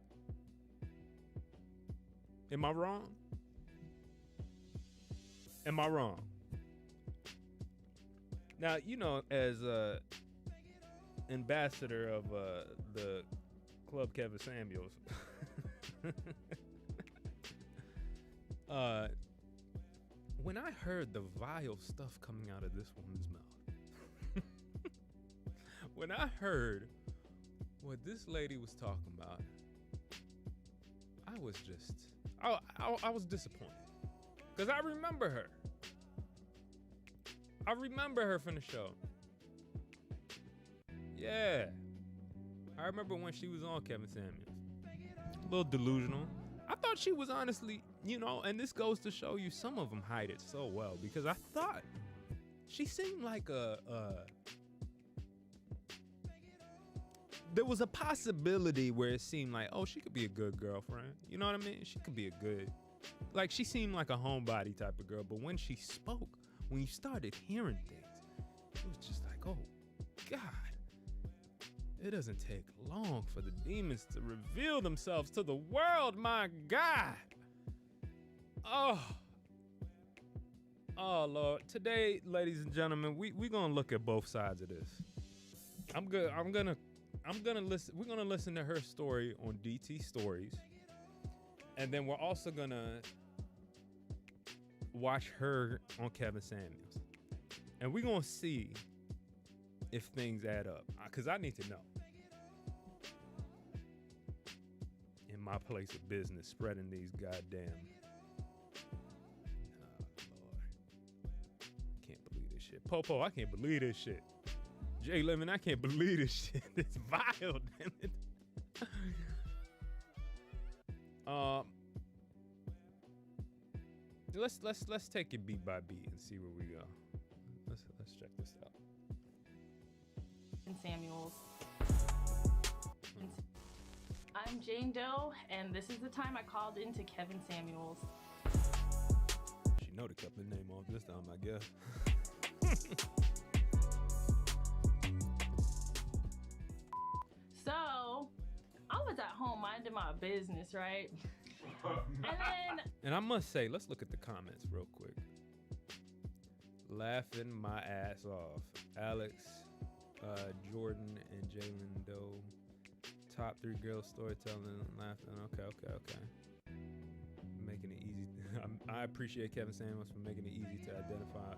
Speaker 8: Am I wrong? Am I wrong? Now, you know, as ambassador of the Club Kevin Samuels, when I heard the vile stuff coming out of this woman's mouth, when I heard what this lady was talking about, I was just, I was disappointed. Because I remember her. I remember her from the show. Yeah. I remember when she was on Kevin Samuels. A little delusional. I thought she was honestly, you know, and this goes to show you some of them hide it so well, because I thought she seemed like there was a possibility where it seemed like, oh, she could be a good girlfriend. You know what I mean? She could be a good, like, she seemed like a homebody type of girl. But when she spoke, when you started hearing things, it was just like, oh, God. It doesn't take long for the demons to reveal themselves to the world, my God. Oh, Lord. Today, ladies and gentlemen, we're gonna look at both sides of this. I'm gonna listen. We're gonna listen to her story on DT Stories, and then we're also gonna watch her on Kevin Samuels, and we're gonna see if things add up, because I need to know. In my place of business, spreading these goddamn, Lord, I can't believe this shit. Popo, I can't believe this shit. Jay Lemon, I can't believe this shit. It's vile, damn it. Let's take it beat by beat and see where we go. Let's check this out.
Speaker 21: And Samuels. I'm Jane Doe, and this is the time I called into Kevin Samuels.
Speaker 8: She know to cut the name off this time, I guess.
Speaker 21: So, I was at home minding my business, right?
Speaker 8: And I must say, let's look at the comments real quick. Laughing my ass off. Alex, Jordan, and Jalen Doe. Top 3 girls storytelling, laughing. Okay. Making it easy. I appreciate Kevin Samuels for making it easy to identify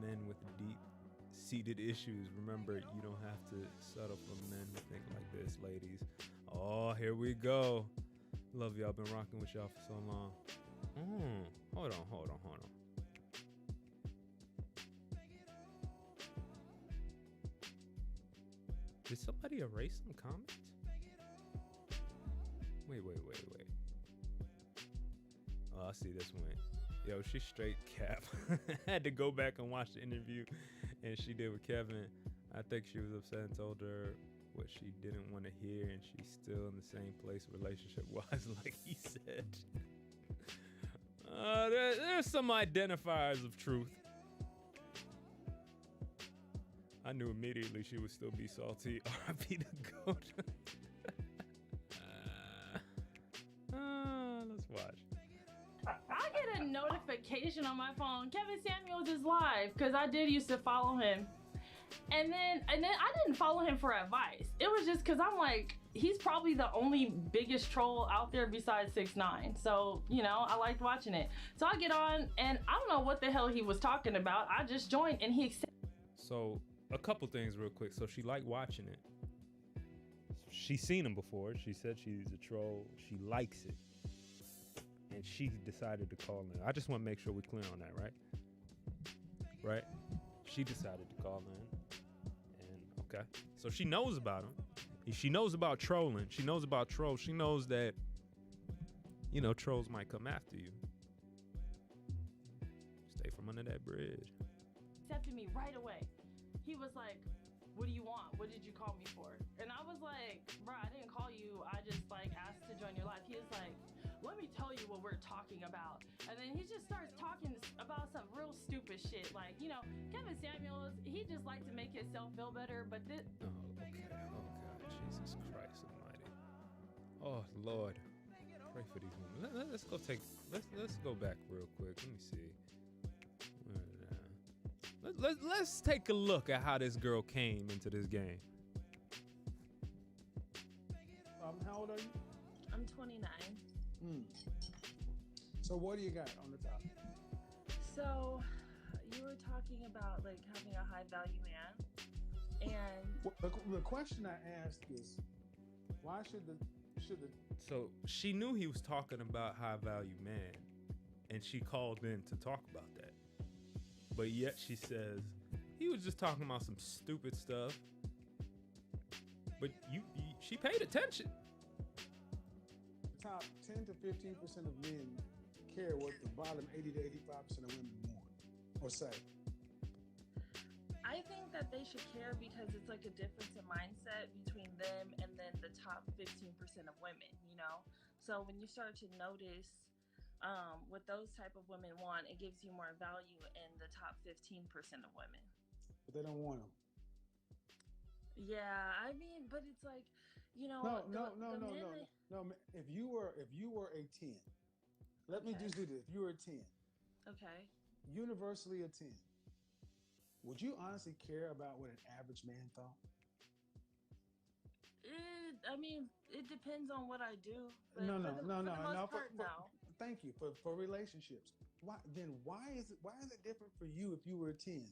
Speaker 8: men with deep-seated issues. Remember, you don't have to settle for men who think like this, ladies. Oh, here we go. Love y'all. Been rocking with y'all for so long. Hold on. Did somebody erase some comments? Wait. Oh, I see this one. Yo, she straight cap. Had to go back and watch the interview and she did with Kevin. I think she was upset and told her what she didn't want to hear, and she's still in the same place relationship-wise, like he said. There's some identifiers of truth. I knew immediately she would still be salty. R.I.P. the GOAT. Let's watch.
Speaker 21: I get a notification on my phone. Kevin Samuels is live, because I did used to follow him. And then I didn't follow him for advice. It was just because I'm like, he's probably the only biggest troll out there besides 6ix9ine. So, you know, I liked watching it. So I get on, and I don't know what the hell he was talking about. I just joined, and he accepted.
Speaker 8: So, a couple things real quick. So she liked watching it. She's seen him before. She said she's a troll. She likes it. And she decided to call in. I just want to make sure we're clear on that, right? Right? She decided to call in. And okay. So she knows about him. She knows about trolling. She knows about trolls. She knows that, you know, trolls might come after you. Stay from under that bridge.
Speaker 21: Accepted me right away. He was like, what do you want? What did you call me for? And I was like, bro, I didn't call you. I just like asked to join your live. He was like, let me tell you what we're talking about. And then he just starts talking about some real stupid shit. Like, you know, Kevin Samuels, he just liked to make himself feel better, but this.
Speaker 8: Oh, okay. Oh, God. Jesus Christ almighty. Oh, Lord. Pray for these women. Let's go back real quick. Let me see. Let's take a look at how this girl came into this game.
Speaker 18: How old are you?
Speaker 21: I'm 29.
Speaker 18: So what do you got on the top?
Speaker 21: So you were talking about like having a high value man, and
Speaker 18: The question I asked is, why should the
Speaker 8: So she knew he was talking about high value man, and she called in to talk about that. But yet she says he was just talking about some stupid stuff. But she paid attention.
Speaker 18: top 10 to 15% of men care what the bottom 80 to 85% of women want or say?
Speaker 21: I think that they should care because it's like a difference in mindset between them and then the top 15% of women, you know? So when you start to notice what those type of women want, it gives you more value in the top 15% of women.
Speaker 18: But they don't want them.
Speaker 21: Yeah, I mean, but it's like, you know,
Speaker 18: no. If you were a 10, let me just do this. If you were a 10,
Speaker 21: okay,
Speaker 18: universally a 10, would you honestly care about what an average man thought?
Speaker 21: I mean, it depends on what I do. But
Speaker 18: No. Thank you for relationships. Why is it different for you if you were a 10?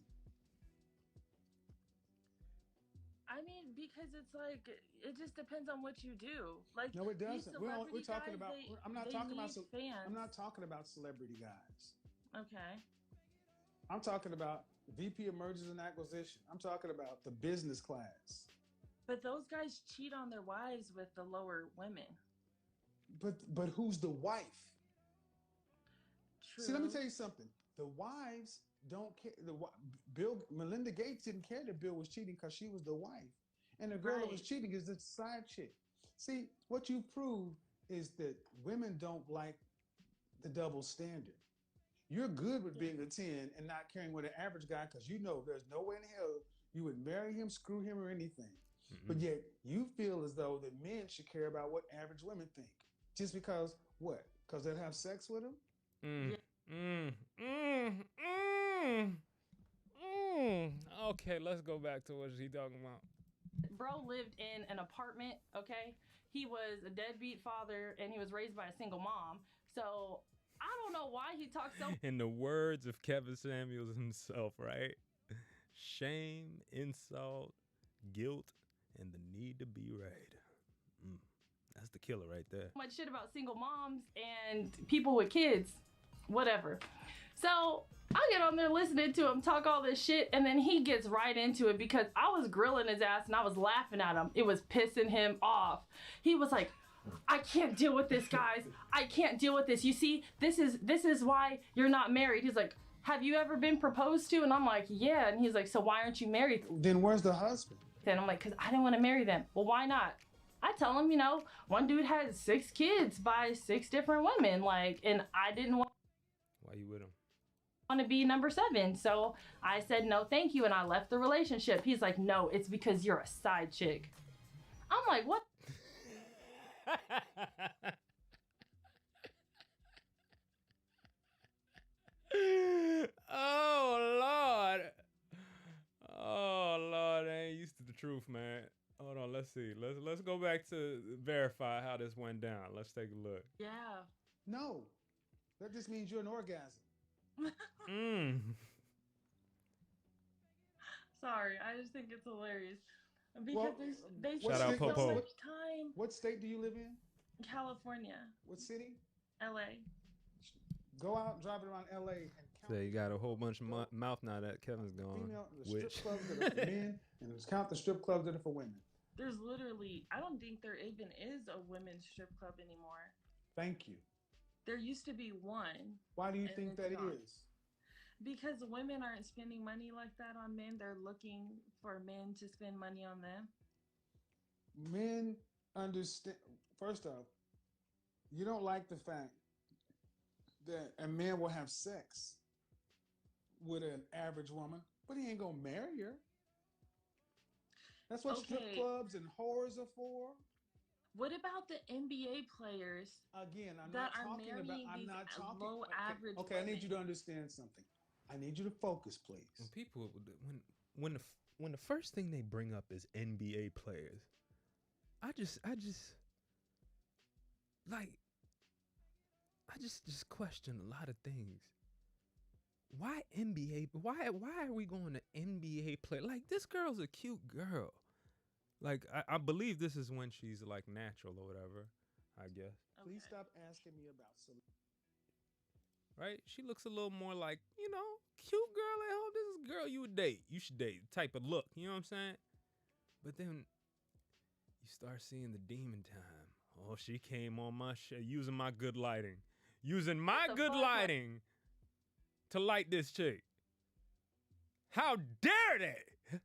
Speaker 21: I mean, because it's like it just depends on what you do. Like,
Speaker 18: no, it doesn't. We're talking about. I'm not talking about celebrity guys.
Speaker 21: Okay.
Speaker 18: I'm talking about VP of Mergers and Acquisition. I'm talking about the business class.
Speaker 21: But those guys cheat on their wives with the lower women.
Speaker 18: But who's the wife?
Speaker 21: True.
Speaker 18: See, let me tell you something. The wives don't care. Melinda Gates didn't care that Bill was cheating because she was the wife, and the girl that was cheating is the side chick. See, what you proved is that women don't like the double standard. You're good with being a 10 and not caring what an average guy, because you know there's no way in hell you would marry him, screw him, or anything. Mm-hmm. But yet you feel as though that men should care about what average women think, just because what? Because they'll have sex with them.
Speaker 8: Okay, let's go back to what she talking about.
Speaker 21: Bro lived in an apartment, okay? He was a deadbeat father, and he was raised by a single mom. So I don't know why he talks so...
Speaker 8: In the words of Kevin Samuels himself, right? Shame, insult, guilt, and the need to be right. That's the killer right there.
Speaker 21: Much shit about single moms and people with kids, whatever. So I get on there listening to him talk all this shit, and then he gets right into it because I was grilling his ass and I was laughing at him. It was pissing him off. He was like, I can't deal with this, guys. I can't deal with this. You see, this is why you're not married. He's like, have you ever been proposed to? And I'm like, yeah. And he's like, so why aren't you married?
Speaker 18: Then where's the husband?
Speaker 21: Then I'm like, because I didn't want to marry them. Well, why not? I tell him, you know, one dude had 6 kids by 6 different women, like, and I didn't want.
Speaker 8: Why you with him?
Speaker 21: Want to be number 7. So I said, no, thank you. And I left the relationship. He's like, no, it's because you're a side chick. I'm like, what?
Speaker 8: Oh Lord, I ain't used to the truth, man. Hold on, let's see. Let's go back to verify how this went down. Let's take a look.
Speaker 21: Yeah.
Speaker 18: No, that just means you're an orgasm.
Speaker 21: Sorry, I just think it's hilarious because they
Speaker 8: shout out
Speaker 21: spend
Speaker 8: Popo.
Speaker 21: so much time.
Speaker 18: What state do you live in?
Speaker 21: California.
Speaker 18: What city?
Speaker 21: LA.
Speaker 18: Go out, drive it around LA, and count.
Speaker 8: So you got a whole bunch of mouth now that Kevin's going.
Speaker 18: The strip clubs that are for men, and count the strip clubs that are for women.
Speaker 21: There's literally, I don't think there even is a women's strip club anymore.
Speaker 18: Thank you.
Speaker 21: There used to be one.
Speaker 18: Why do you think that it is?
Speaker 21: Because women aren't spending money like that on men. They're looking for men to spend money on them.
Speaker 18: Men understand. First off, you don't like the fact that a man will have sex with an average woman, but he ain't gonna marry her. That's what strip clubs and whores are for.
Speaker 21: What about the NBA players?
Speaker 18: Again, I'm
Speaker 21: that
Speaker 18: not
Speaker 21: are
Speaker 18: talking about.
Speaker 21: marrying
Speaker 18: I'm
Speaker 21: these
Speaker 18: not talking.
Speaker 21: low average.
Speaker 18: Okay, I
Speaker 21: women?
Speaker 18: need you to understand something. I need you to focus, please.
Speaker 8: When people, when the first thing they bring up is NBA players, I just question a lot of things. Why NBA? Why are we going to NBA play? Like, this girl's a cute girl. Like, I believe this is when she's like natural or whatever, I guess.
Speaker 18: Please stop asking me about celebrity.
Speaker 8: Right? She looks a little more like, you know, cute girl at home. This is a girl you would date. You should date type of look. You know what I'm saying? But then you start seeing the demon time. Oh, she came on my show using my good lighting. Using my good lighting to light this chick. How dare they?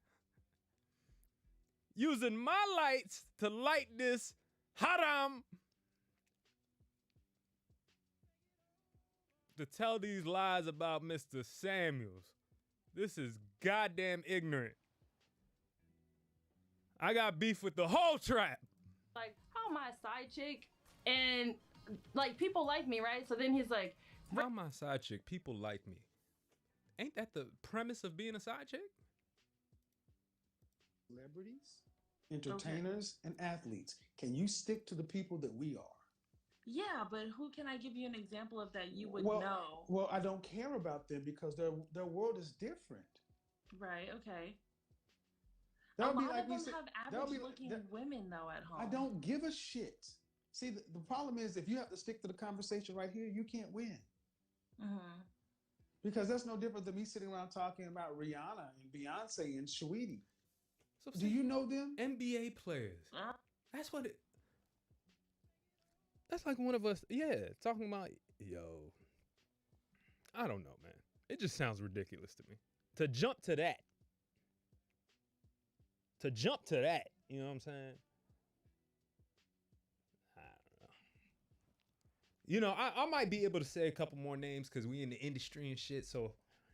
Speaker 8: Using my lights to light this haram. To tell these lies about Mr. Samuels. This is goddamn ignorant. I got beef with the whole trap.
Speaker 21: Like, how am I a side chick? And like, people like me, right? So then he's like,
Speaker 8: how am I a side chick? People like me. Ain't that the premise of being a side chick?
Speaker 18: Celebrities, entertainers, and athletes. Can you stick to the people that we are?
Speaker 21: yeah, but who can I give you an example of that you would know?
Speaker 18: Well, I don't care about them because their world is different.
Speaker 21: Right, okay.
Speaker 18: That
Speaker 21: A
Speaker 18: would be
Speaker 21: lot
Speaker 18: like
Speaker 21: of
Speaker 18: we
Speaker 21: them
Speaker 18: said-
Speaker 21: have
Speaker 18: that would be
Speaker 21: average-looking women, though, at home.
Speaker 18: I don't give a shit. See, the problem is if you have to stick to the conversation right here, you can't win.
Speaker 21: Mm-hmm.
Speaker 18: Because that's no different than me sitting around talking about Rihanna and Beyonce and Saweetie.
Speaker 8: So
Speaker 18: do you know them?
Speaker 8: NBA players. That's what it. That's like one of us, talking about, yo. I don't know, man. It just sounds ridiculous to me. To jump to that. You know what I'm saying? I don't know. You know, I might be able to say a couple more names because we in the industry and shit. So,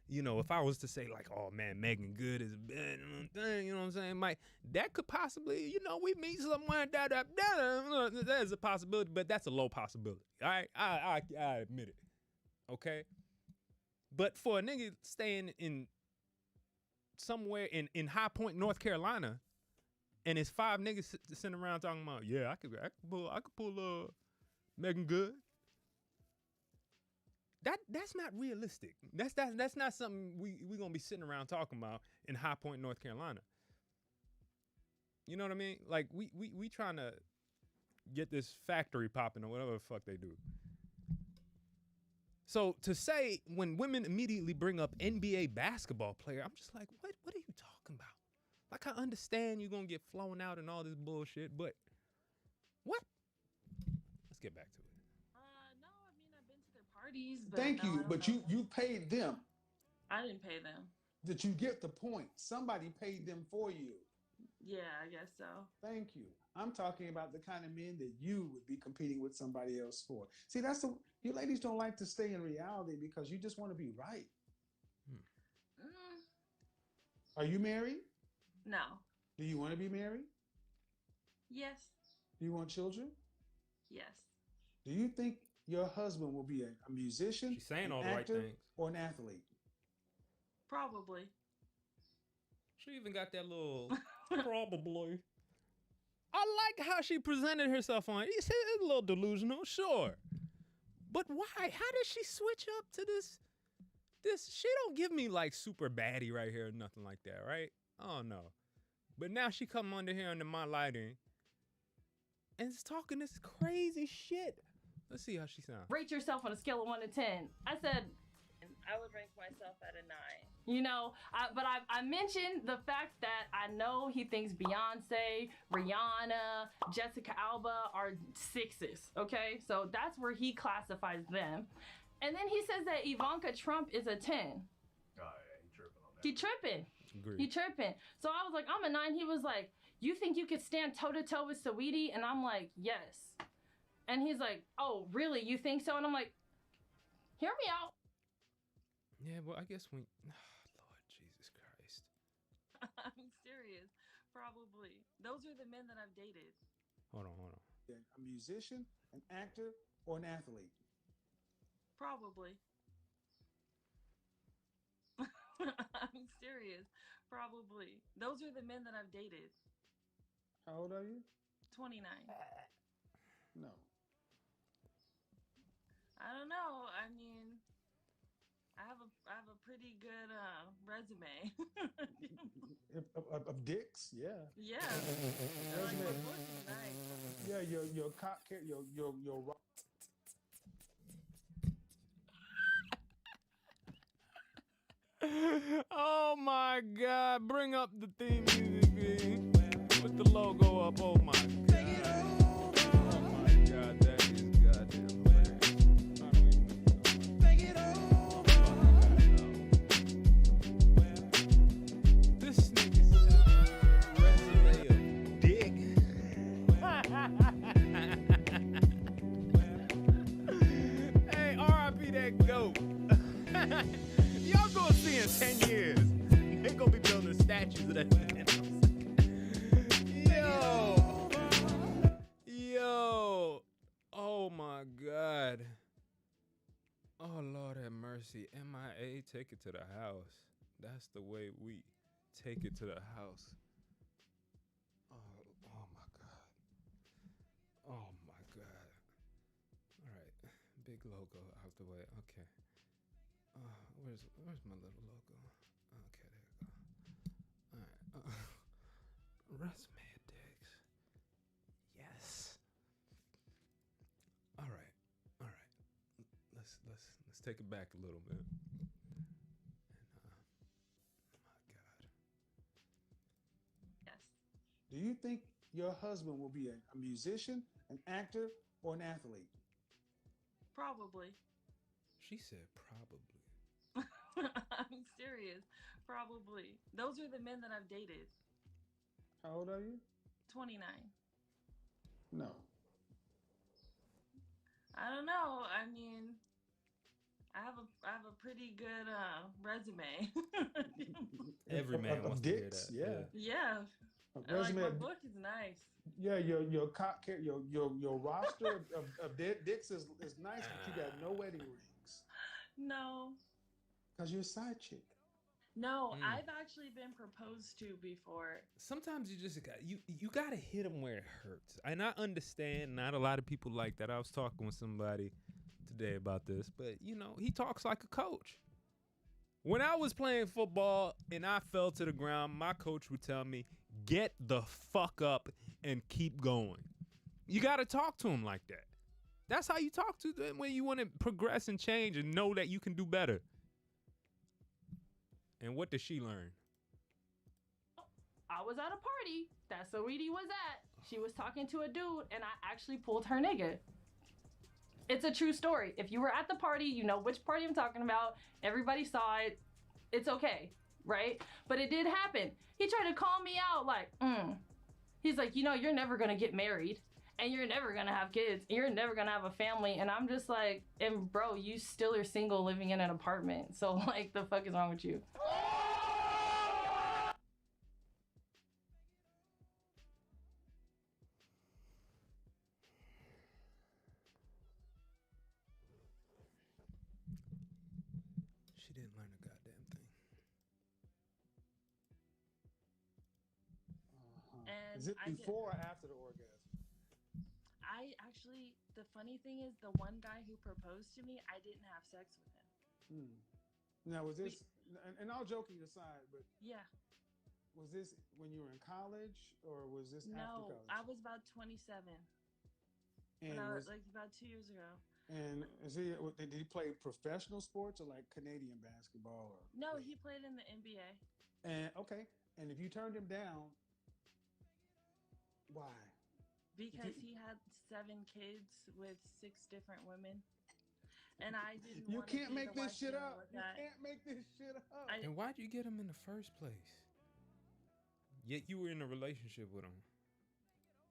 Speaker 8: you know, if I was to say like, oh man, Megan Good is a bad thing, you know what I'm saying? That could possibly, you know, we meet somewhere, there's a possibility, but that's a low possibility. All right, I admit it. Okay, but for a nigga staying in somewhere in High Point, North Carolina, and it's 5 niggas sitting around talking about, yeah, I could pull Megan Good. That's not realistic. That's not something we gonna be sitting around talking about in High Point, North Carolina. You know what I mean? Like we trying to get this factory popping or whatever the fuck they do. So to say when women immediately bring up NBA basketball player, I'm just like, what are you talking about? Like, I understand you're gonna get flown out and all this bullshit, but what? Let's get back to it.
Speaker 21: Parties, but
Speaker 18: Thank
Speaker 21: no,
Speaker 18: you, but you paid them.
Speaker 21: I didn't pay them.
Speaker 18: That you get the point. Somebody paid them for you.
Speaker 21: Yeah, I guess so.
Speaker 18: Thank you. I'm talking about the kind of men that you would be competing with somebody else for. See, you ladies don't like to stay in reality because you just want to be right. Are you married?
Speaker 21: No.
Speaker 18: Do you want to be married?
Speaker 21: Yes.
Speaker 18: Do you want children?
Speaker 21: Yes.
Speaker 18: Do you think your husband will be a musician,
Speaker 8: She's saying
Speaker 18: an
Speaker 8: all the right
Speaker 18: actor,
Speaker 8: things,
Speaker 18: or an athlete?
Speaker 21: Probably.
Speaker 8: She even got that little probably. I like how she presented herself on it. It's a little delusional, sure. But why? How did she switch up to this? She don't give me like super baddie right here or nothing like that, right? Oh no. But now she come under here under my lighting and is talking this crazy shit. Let's see how she sounds.
Speaker 21: Rate yourself on a scale of 1 to 10. I said I would rank myself at a 9. You know, but I mentioned the fact that I know he thinks Beyonce, Rihanna, Jessica Alba are 6s, okay? So that's where he classifies them. And then he says that Ivanka Trump is a 10.
Speaker 7: Oh, yeah, he tripping on that.
Speaker 21: He tripping.
Speaker 8: Agreed.
Speaker 21: He tripping. So I was like, I'm a 9. He was like, you think you could stand toe-to-toe with Saweetie? And I'm like, yes. And he's like, oh, really? You think so? And I'm like, Hear me out.
Speaker 8: Yeah, well, I guess when Lord Jesus Christ.
Speaker 21: I'm serious. Probably. Those are the men that I've dated.
Speaker 8: Hold on.
Speaker 18: A musician, an actor, or an athlete?
Speaker 21: Probably. I'm serious. Probably. Those are the men that I've dated.
Speaker 18: How old are you?
Speaker 21: 29.
Speaker 18: No.
Speaker 21: I don't know. I mean, I have a pretty good resume.
Speaker 18: Of dicks, yeah.
Speaker 21: Yeah.
Speaker 18: Resume.
Speaker 21: My book is nice.
Speaker 18: Yeah, your cock, your
Speaker 8: Oh my God! Bring up the theme music, B. Put the logo up. Oh my God! Oh my God! That is goddamn hilarious. I don't even know. This nigga's resume of dick. Hey, R.I.P. that goat. Y'all gonna see in 10 years. They gonna be building statues of that man. Yo. Oh my God. Oh Lord have mercy. MIA, take it to the house. That's the way we take it to the house. Oh my God. Oh my God. All right. Big logo out the way. Okay. Where's my little logo? Okay, there we go. All right. Resume of dicks. Yes. All right. Let's take it back a little bit. And my God.
Speaker 21: Yes.
Speaker 18: Do you think your husband will be a musician, an actor, or an athlete?
Speaker 21: Probably.
Speaker 8: She said probably.
Speaker 21: I'm serious. Probably. Those are the men that I've dated.
Speaker 18: How old are you?
Speaker 21: 29.
Speaker 18: No.
Speaker 21: I don't know. I mean, I have a pretty good resume.
Speaker 8: Every man wants to hear that.
Speaker 18: Yeah.
Speaker 21: Yeah.
Speaker 18: Resume.
Speaker 21: My book is nice.
Speaker 18: Yeah, your cock, your roster of dead dicks is nice, but you got no wedding rings.
Speaker 21: No.
Speaker 18: Because you're a side chick.
Speaker 21: No, I've actually been proposed to before.
Speaker 8: Sometimes you gotta hit them where it hurts. And I understand not a lot of people like that. I was talking with somebody today about this, but he talks like a coach. When I was playing football and I fell to the ground, my coach would tell me, get the fuck up and keep going. You gotta talk to him like that. That's how you talk to them when you want to progress and change and know that you can do better. And what did she learn?
Speaker 21: I was at a party that Saweetie was at. She was talking to a dude and I actually pulled her nigga. It's a true story. If you were at the party, you know which party I'm talking about. Everybody saw it. It's okay, right? But it did happen. He tried to call me out like, He's like, you're never gonna get married and you're never gonna have kids and you're never gonna have a family. And I'm just like, and bro, you still are single living in an apartment. So like, the fuck is wrong with you?
Speaker 8: She didn't learn a goddamn thing.
Speaker 21: And
Speaker 18: Is it before or after the orgasm?
Speaker 21: I actually, the funny thing is, the one guy who proposed to me, I didn't have sex with him.
Speaker 18: Now, was this, and all joking aside, but
Speaker 21: yeah,
Speaker 18: was this when you were in college or was this after college?
Speaker 21: No, I was about 27.
Speaker 18: And
Speaker 21: when I was like about 2 years ago.
Speaker 18: And did he play professional sports or like Canadian basketball? Or
Speaker 21: no, he played in the NBA.
Speaker 18: And okay, and if you turned him down, why?
Speaker 21: Because he had 7 kids with 6 different women. And I didn't
Speaker 18: You
Speaker 21: want to
Speaker 18: can't
Speaker 21: be
Speaker 18: make
Speaker 21: the
Speaker 18: this
Speaker 21: wife
Speaker 18: shit
Speaker 21: dealing
Speaker 18: up.
Speaker 21: with
Speaker 18: You
Speaker 21: that.
Speaker 18: can't make this shit up.
Speaker 8: And why'd you get him in the first place? Yet you were in a relationship with him.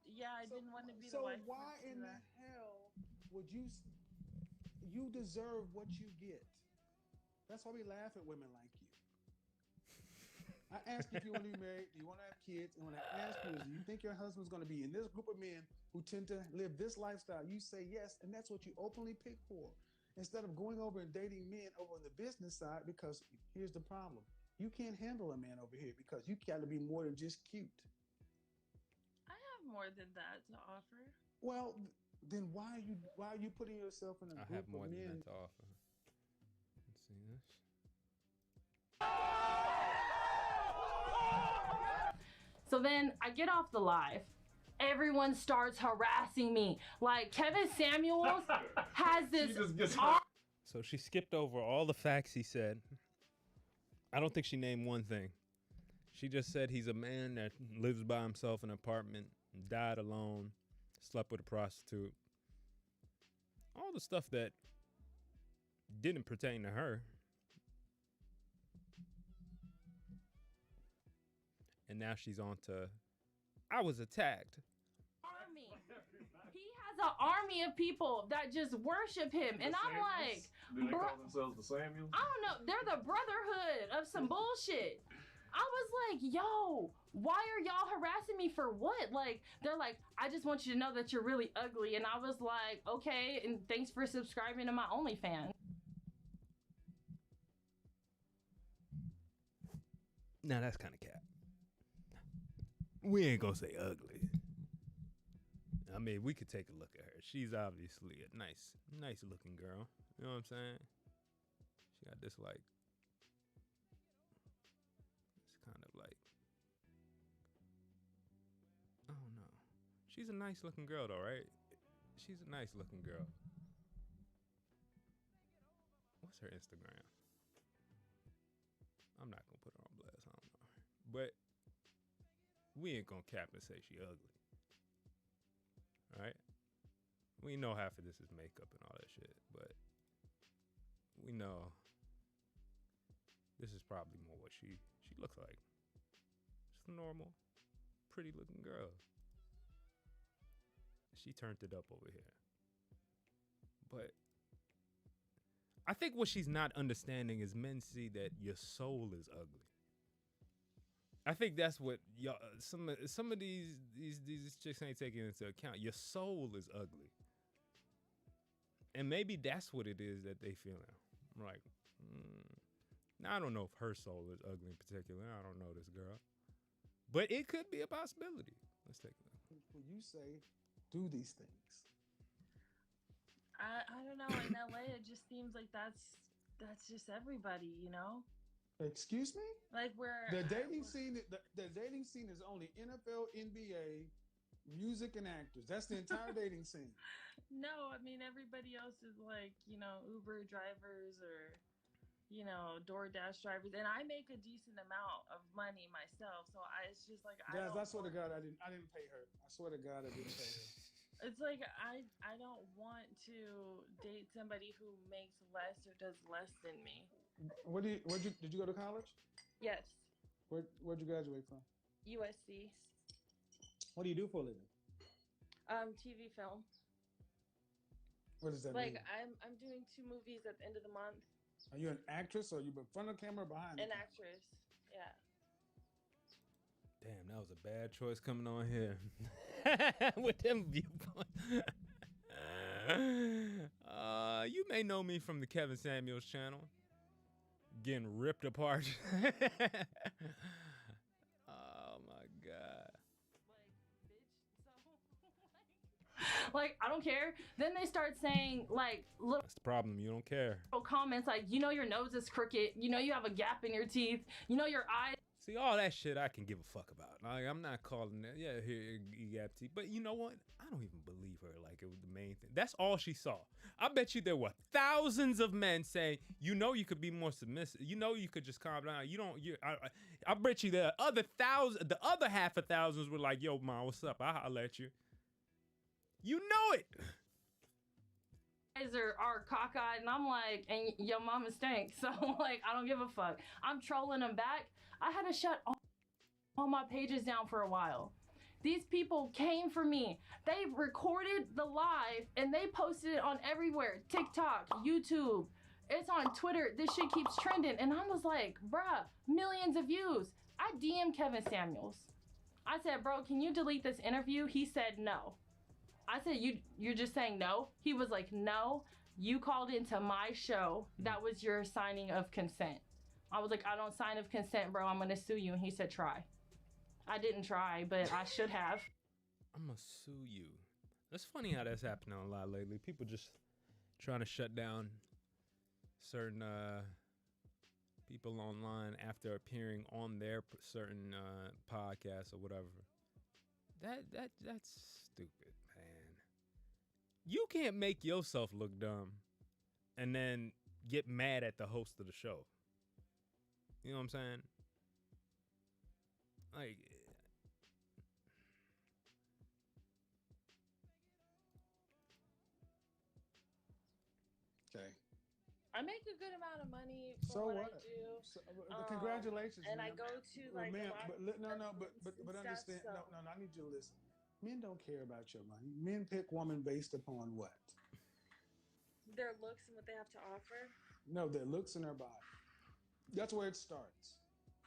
Speaker 21: Yeah, I didn't want to be the
Speaker 18: So
Speaker 21: wife.
Speaker 18: why
Speaker 21: to
Speaker 18: in the
Speaker 21: that.
Speaker 18: hell would you? you deserve what you get. That's why we laugh at women like you. I ask you if you want to be married, do you want to have kids? And when I ask you, do you think your husband's going to be in this group of men who tend to live this lifestyle? You say yes, and that's what you openly pick for. Instead of going over and dating men over on the business side, because here's the problem. You can't handle a man over here because you got to be more than just cute.
Speaker 21: I have more than that to offer.
Speaker 18: Well, then why are you putting yourself in a group
Speaker 8: have more
Speaker 18: of
Speaker 8: than
Speaker 18: men?
Speaker 8: that to offer. Let's see this.
Speaker 21: So then I get off the live. Everyone starts harassing me. Like Kevin Samuels has this.
Speaker 8: So she skipped over all the facts he said. I don't think she named one thing. She just said he's a man that lives by himself in an apartment, died alone, slept with a prostitute. All the stuff that didn't pertain to her. And now she's on to, I was attacked.
Speaker 21: Army. He has an army of people that just worship him. And I'm like,
Speaker 12: do they call themselves the Samuels?
Speaker 21: I don't know. They're the brotherhood of some bullshit. I was like, yo, why are y'all harassing me for what? Like, they're like, I just want you to know that you're really ugly. And I was like, okay, and thanks for subscribing to my OnlyFans.
Speaker 8: Now that's kind of cap. We ain't gonna say ugly. I mean, we could take a look at her. She's obviously a nice looking girl. You know what I'm saying? She got this like, it's kind of like, I don't know. She's a nice looking girl though, right? She's a nice looking girl. What's her Instagram? I'm not gonna put her on blast, I don't know. But we ain't gonna cap and say she ugly. All right? We know half of this is makeup and all that shit, but we know this is probably more what she looks like. Just a normal, pretty looking girl. She turned it up over here. But I think what she's not understanding is men see that your soul is ugly. I think that's what y'all, some of these chicks ain't taking into account. Your soul is ugly. And maybe that's what it is that they feel now. I'm like, now I don't know if her soul is ugly in particular. I don't know this girl. But it could be a possibility. Let's take a look.
Speaker 18: When you say, do these things.
Speaker 21: I don't know. In LA, it just seems like that's just everybody, you know?
Speaker 18: Excuse me?
Speaker 21: Like where
Speaker 18: the dating scene, the dating scene is only NFL, NBA, music, and actors. That's the entire dating scene.
Speaker 21: No, I mean everybody else is like, you know, Uber drivers or, you know, DoorDash drivers, and I make a decent amount of money myself. So it's just like
Speaker 18: I swear to God, I didn't pay her. I swear to God, I didn't pay her.
Speaker 21: It's like I don't want to date somebody who makes less or does less than me.
Speaker 18: Did you go to college?
Speaker 21: Yes.
Speaker 18: Where'd you graduate from?
Speaker 21: USC.
Speaker 18: What do you do for a living?
Speaker 21: TV film.
Speaker 18: What does that mean?
Speaker 21: Like I'm doing 2 movies at the end of the month.
Speaker 18: Are you an actress or are you in front of the camera or behind?
Speaker 21: An actress. Yeah.
Speaker 8: Damn, that was a bad choice coming on here with them viewpoints. You may know me from the Kevin Samuels channel. Getting ripped apart. Oh my God.
Speaker 21: Like, I don't care. Then they start saying, like, look.
Speaker 8: That's the problem. You don't care.
Speaker 21: Comments like, you know, your nose is crooked. You know, you have a gap in your teeth. You know, your eyes.
Speaker 8: See, all that shit I can give a fuck about. Like, I'm not calling that. Yeah, here, you got teeth. But you know what? I don't even believe her like it was the main thing. That's all she saw. I bet you there were thousands of men saying, you know, you could be more submissive. You know, you could just calm down. I bet you the other half of thousands were like, yo, ma, what's up? I'll holler at you. You know it.
Speaker 21: Eyes are cockeyed, and I'm like, and your mama stinks. So like, I don't give a fuck. I'm trolling them back. I had to shut all my pages down for a while These people came for me. They recorded the live and they posted it on everywhere. TikTok, YouTube, it's on Twitter. This shit keeps trending. And I was like, bruh, millions of views. I DM Kevin Samuels. I said, bro, can you delete this interview? He said no. I said, you're just saying no? He was like, no, you called into my show. That was your signing of consent. I was like, I don't sign of consent, bro. I'm gonna sue you. And he said, try. I didn't try, but I should have.
Speaker 8: I'm gonna sue you. It's funny how that's happening a lot lately. People just trying to shut down certain people online after appearing on their certain podcasts or whatever. That's stupid, man. You can't make yourself look dumb and then get mad at the host of the show. You know what I'm saying? Like,
Speaker 18: okay.
Speaker 3: I make a good amount of money for
Speaker 18: So
Speaker 3: what
Speaker 18: what?
Speaker 3: I do.
Speaker 18: So, congratulations,
Speaker 3: and
Speaker 18: ma'am.
Speaker 3: I go to
Speaker 18: Well,
Speaker 3: like
Speaker 18: ma'am,
Speaker 3: a lot
Speaker 18: but
Speaker 3: of
Speaker 18: understand.
Speaker 3: stuff,
Speaker 18: No, I need you to listen. Men don't care about your money. Men pick woman based upon what?
Speaker 3: their looks and what they have to offer.
Speaker 18: No, their looks and their body. That's where it starts.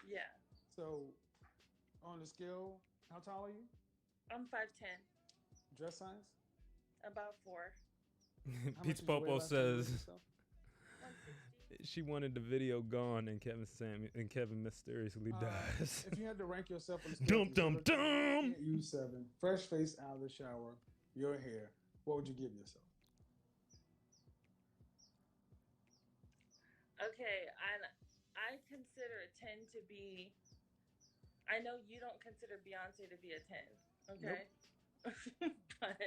Speaker 3: Yeah,
Speaker 18: So, on the scale, how tall are you?
Speaker 3: I'm 5'10",
Speaker 18: Dress size?
Speaker 3: about 4.
Speaker 8: Peach Popo says she wanted the video gone and Kevin mysteriously dies.
Speaker 18: If you had to rank yourself on the
Speaker 8: Dum,
Speaker 18: scale,
Speaker 8: dum, dum.
Speaker 18: you 7, fresh face out of the shower, your hair, what would you give yourself?
Speaker 3: Okay, I consider a 10 to be. I know you don't consider Beyonce to be a 10, okay? Nope. But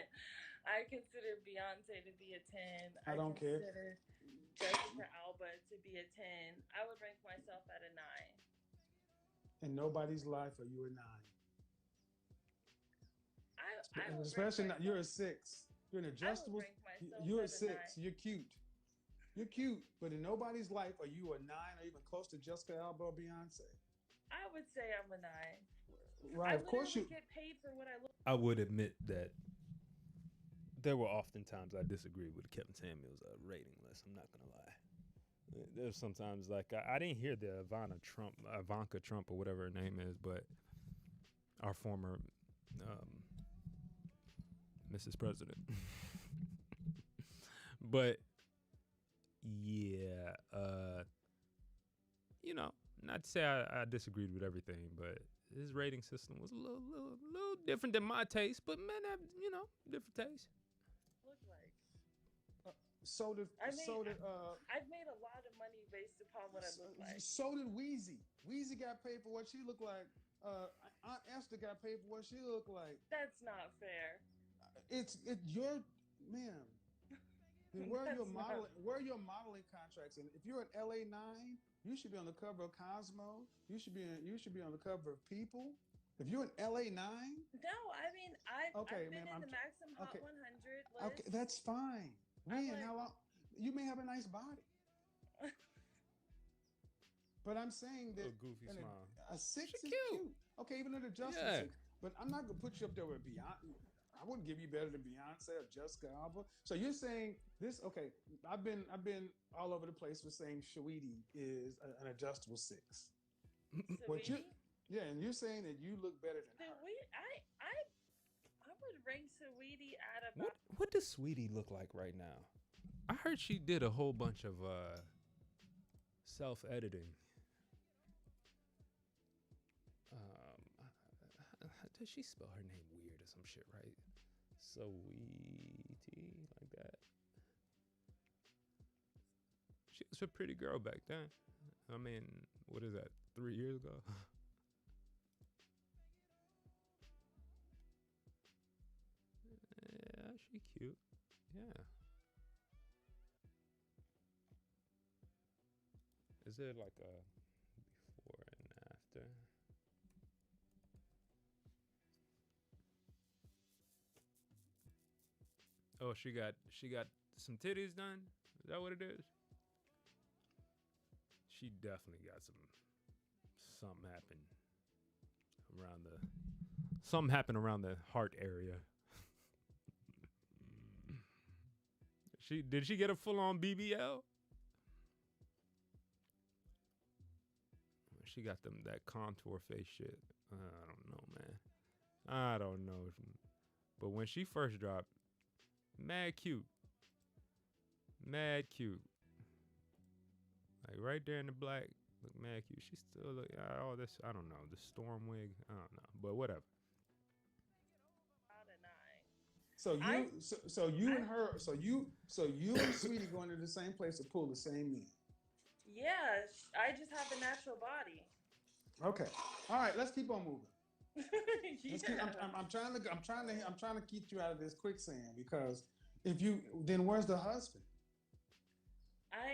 Speaker 3: I consider Beyonce to be a 10.
Speaker 18: I don't care.
Speaker 3: consider Jessica Alba to be a 10. I would rank myself at a 9.
Speaker 18: In nobody's life are you a 9.
Speaker 3: I would
Speaker 18: Especially
Speaker 3: rank
Speaker 18: not, you're a 6. You're an adjustable.
Speaker 3: rank myself
Speaker 18: You're a
Speaker 3: as a
Speaker 18: 6. You're cute. You're cute, but in nobody's life are you a 9 or even close to Jessica Alba or Beyonce.
Speaker 3: I would say I'm a 9.
Speaker 18: Right,
Speaker 3: I
Speaker 18: of course you.
Speaker 3: get paid for what I look.
Speaker 8: I would admit that there were often times I disagreed with Kevin Samuels' rating list. I'm not gonna lie. There's sometimes like I didn't hear the Ivanka Trump or whatever her name is, but our former Mrs. President. But yeah, you know, not to say I disagreed with everything, but his rating system was a little different than my taste. But men have, you know, different tastes.
Speaker 3: Look like.
Speaker 18: So did.
Speaker 3: I've made
Speaker 18: a
Speaker 3: lot of money based upon what I look like.
Speaker 18: So did Wheezy. Wheezy got paid for what she looked like. Aunt Esther got paid for what she looked like.
Speaker 3: That's not fair.
Speaker 18: It's your ma'am. Where are your
Speaker 3: That's not-
Speaker 18: modeling? Where are your modeling contracts? And if you're an LA 9, you should be on the cover of Cosmo. You should be on the cover of People. If you're an LA 9,
Speaker 3: No, I mean I've been in the Maxim Hot 100 list.
Speaker 18: okay, that's fine. Man, how long? You may have a nice body, but I'm saying that
Speaker 8: A goofy smile.
Speaker 18: a 6
Speaker 8: She
Speaker 18: is cute. Okay, even at a Justin 6, but I'm not gonna put you up there with Beyonce. I wouldn't give you better than Beyonce or Jessica Alba. So you're saying this? Okay, I've been all over the place with saying Saweetie is an adjustable 6. But and you're saying that you look better than her.
Speaker 3: I would rank Saweetie at about.
Speaker 8: What does Sweetie look like right now? I heard she did a whole bunch of self-editing. Does she spell her name weird or some shit, right? Sweetie, like that. She was a pretty girl back then. I mean, what is that, 3 years ago? Yeah, she cute. Yeah. Is there like a before and after? Oh, she got some titties done? Is that what it is? She definitely got something happened around the Something happened around the heart area. Did she get a full-on BBL? She got that contour face shit. I don't know, man. I don't know. But when she first dropped, mad cute. Mad cute. Like right there in the black, look mad cute. She still look, oh, this, I don't know, the storm wig, I don't know, but whatever.
Speaker 18: So you and her, so you and Sweetie going to the same place to pull the same men.
Speaker 3: Yeah, I just have a natural body.
Speaker 18: Okay, all right, let's keep on moving.
Speaker 3: Yeah.
Speaker 18: I'm trying to keep you out of this quicksand because then where's the husband?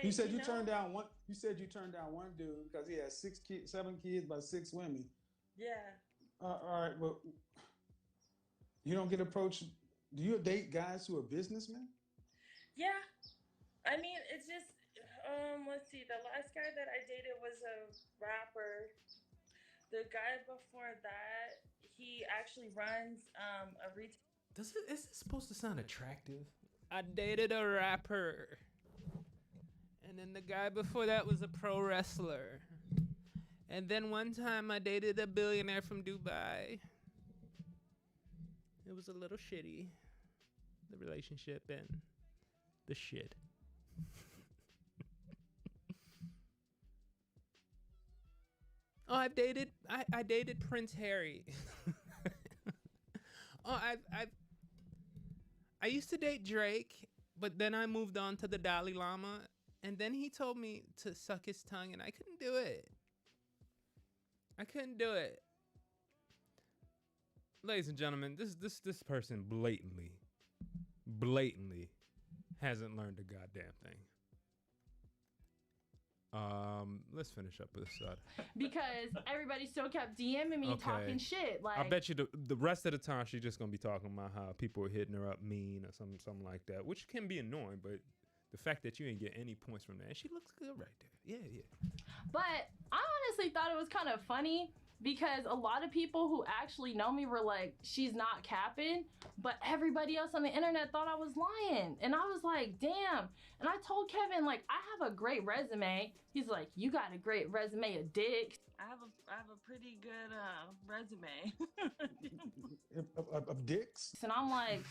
Speaker 18: You said you turned down one. You said you turned down one dude because he had 7 kids by 6 women.
Speaker 3: Yeah.
Speaker 18: All right, well, you don't get approached. Do you date guys who are businessmen?
Speaker 3: Yeah. I mean, it's just, let's see. The last guy that I dated was a rapper. The guy before that, he actually runs a retail.
Speaker 8: Is this supposed to sound attractive? I dated a rapper. And then the guy before that was a pro wrestler. And then one time I dated a billionaire from Dubai. It was a little shitty, the relationship and the shit. Oh, I dated Prince Harry. Oh, I used to date Drake, but then I moved on to the Dalai Lama, and then he told me to suck his tongue, and I couldn't do it. I couldn't do it. Ladies and gentlemen, this person blatantly hasn't learned a goddamn thing. Let's finish up with this side.
Speaker 21: Because everybody still kept DMing me talking shit. Like,
Speaker 8: I bet you the rest of the time she's just gonna be talking about how people are hitting her up mean or something like that, which can be annoying, but the fact that you ain't get any points from that, she looks good right there. Yeah.
Speaker 21: But I honestly thought it was kind of funny because a lot of people who actually know me were like, she's not capping, but everybody else on the internet thought I was lying. And I was like, damn. And I told Kevin, like, I have a great resume. He's like, you got a great resume of dicks.
Speaker 3: I have a pretty good resume.
Speaker 18: of dicks?
Speaker 21: And I'm like,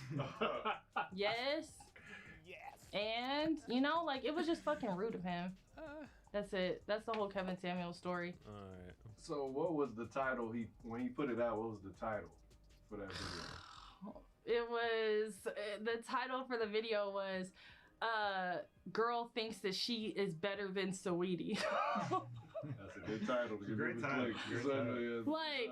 Speaker 21: yes. And, like, it was just fucking rude of him. That's it. That's the whole Kevin Samuel story.
Speaker 8: All right.
Speaker 5: So what was the title when he put it out? What was the title for that video?
Speaker 21: It was, the title for the video was, Girl Thinks That She Is Better Than Saweetie.
Speaker 5: That's a good title.
Speaker 21: Great title. Like,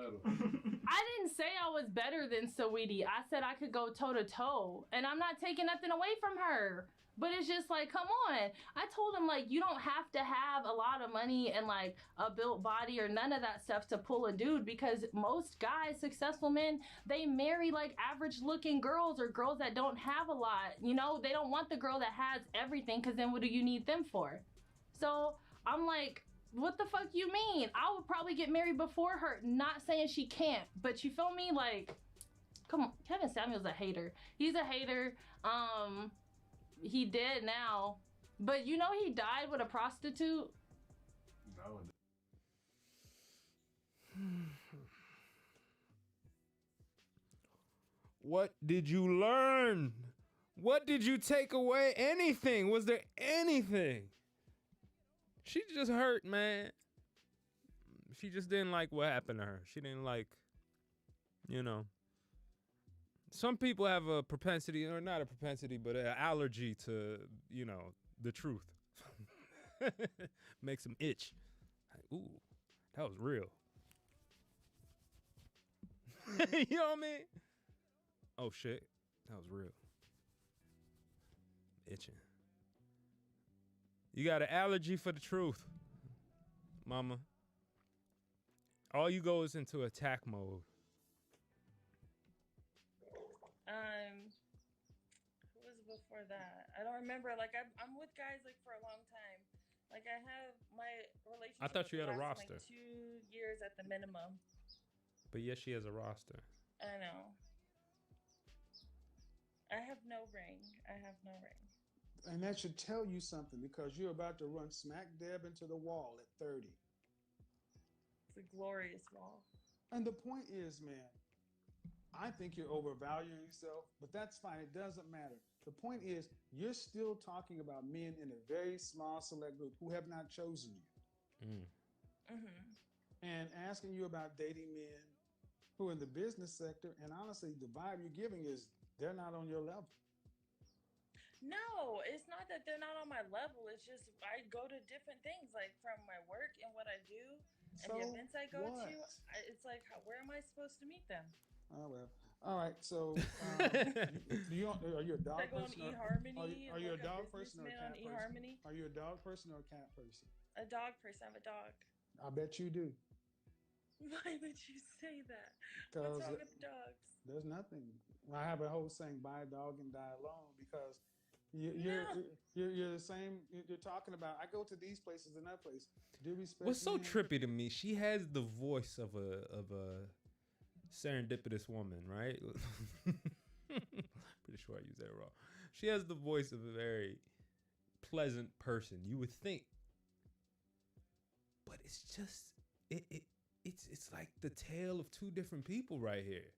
Speaker 21: I didn't say I was better than Saweetie. I said I could go toe to toe, and I'm not taking nothing away from her. But it's just like, come on. I told him, like, you don't have to have a lot of money and, like, a built body or none of that stuff to pull a dude, because most guys, successful men, they marry, like, average-looking girls or girls that don't have a lot. They don't want the girl that has everything, because then what do you need them for? So I'm like, what the fuck you mean? I would probably get married before her. Not saying she can't, but you feel me? Like, come on. Kevin Samuel's a hater. He's a hater. He dead now, but he died with a prostitute.
Speaker 5: No.
Speaker 8: What did you learn? What did you take away? Anything? Was there anything? She just hurt, man. She just didn't like what happened to her. She didn't like, Some people have a propensity, or not a propensity, but an allergy to, the truth. Makes them itch. Like, ooh, that was real. You know what I mean? Oh, shit. That was real. Itching. You got an allergy for the truth, mama. All you go is into attack mode.
Speaker 3: Who was before that? I don't remember. Like, I'm with guys, like, for a long time. Like, I have my relationship.
Speaker 8: I thought you had a
Speaker 3: lasted,
Speaker 8: roster.
Speaker 3: Like, 2 years at the minimum.
Speaker 8: But yes, she has a roster.
Speaker 3: I know. I have no ring.
Speaker 18: And that should tell you something because you're about to run smack dab into the wall at 30.
Speaker 3: It's a glorious wall.
Speaker 18: And the point is, man, I think you're overvaluing yourself, but that's fine. It doesn't matter. The point is, you're still talking about men in a very small select group who have not chosen you. And asking you about dating men who are in the business sector. And honestly, the vibe you're giving is they're not on your level.
Speaker 3: No, it's not that they're not on my level. It's just I go to different things, like from my work and what I do and the events I go to. It's like, where am I supposed to meet them?
Speaker 18: Oh, well. All right. So, are you a dog person? Are you a dog person or a cat person? Are you a dog person or a cat person?
Speaker 3: A dog person. I have a dog.
Speaker 18: I bet you do.
Speaker 3: Why would you say that? What's wrong with dogs?
Speaker 18: There's nothing. I have a whole saying, buy a dog and die alone, because you're the same. You're talking about, I go to these places and that place. Do respect.
Speaker 8: What's so trippy to me, she has the voice of a serendipitous woman, right? Pretty sure I used that wrong. She has the voice of a very pleasant person, you would think. But it's just it's like the tale of two different people right here.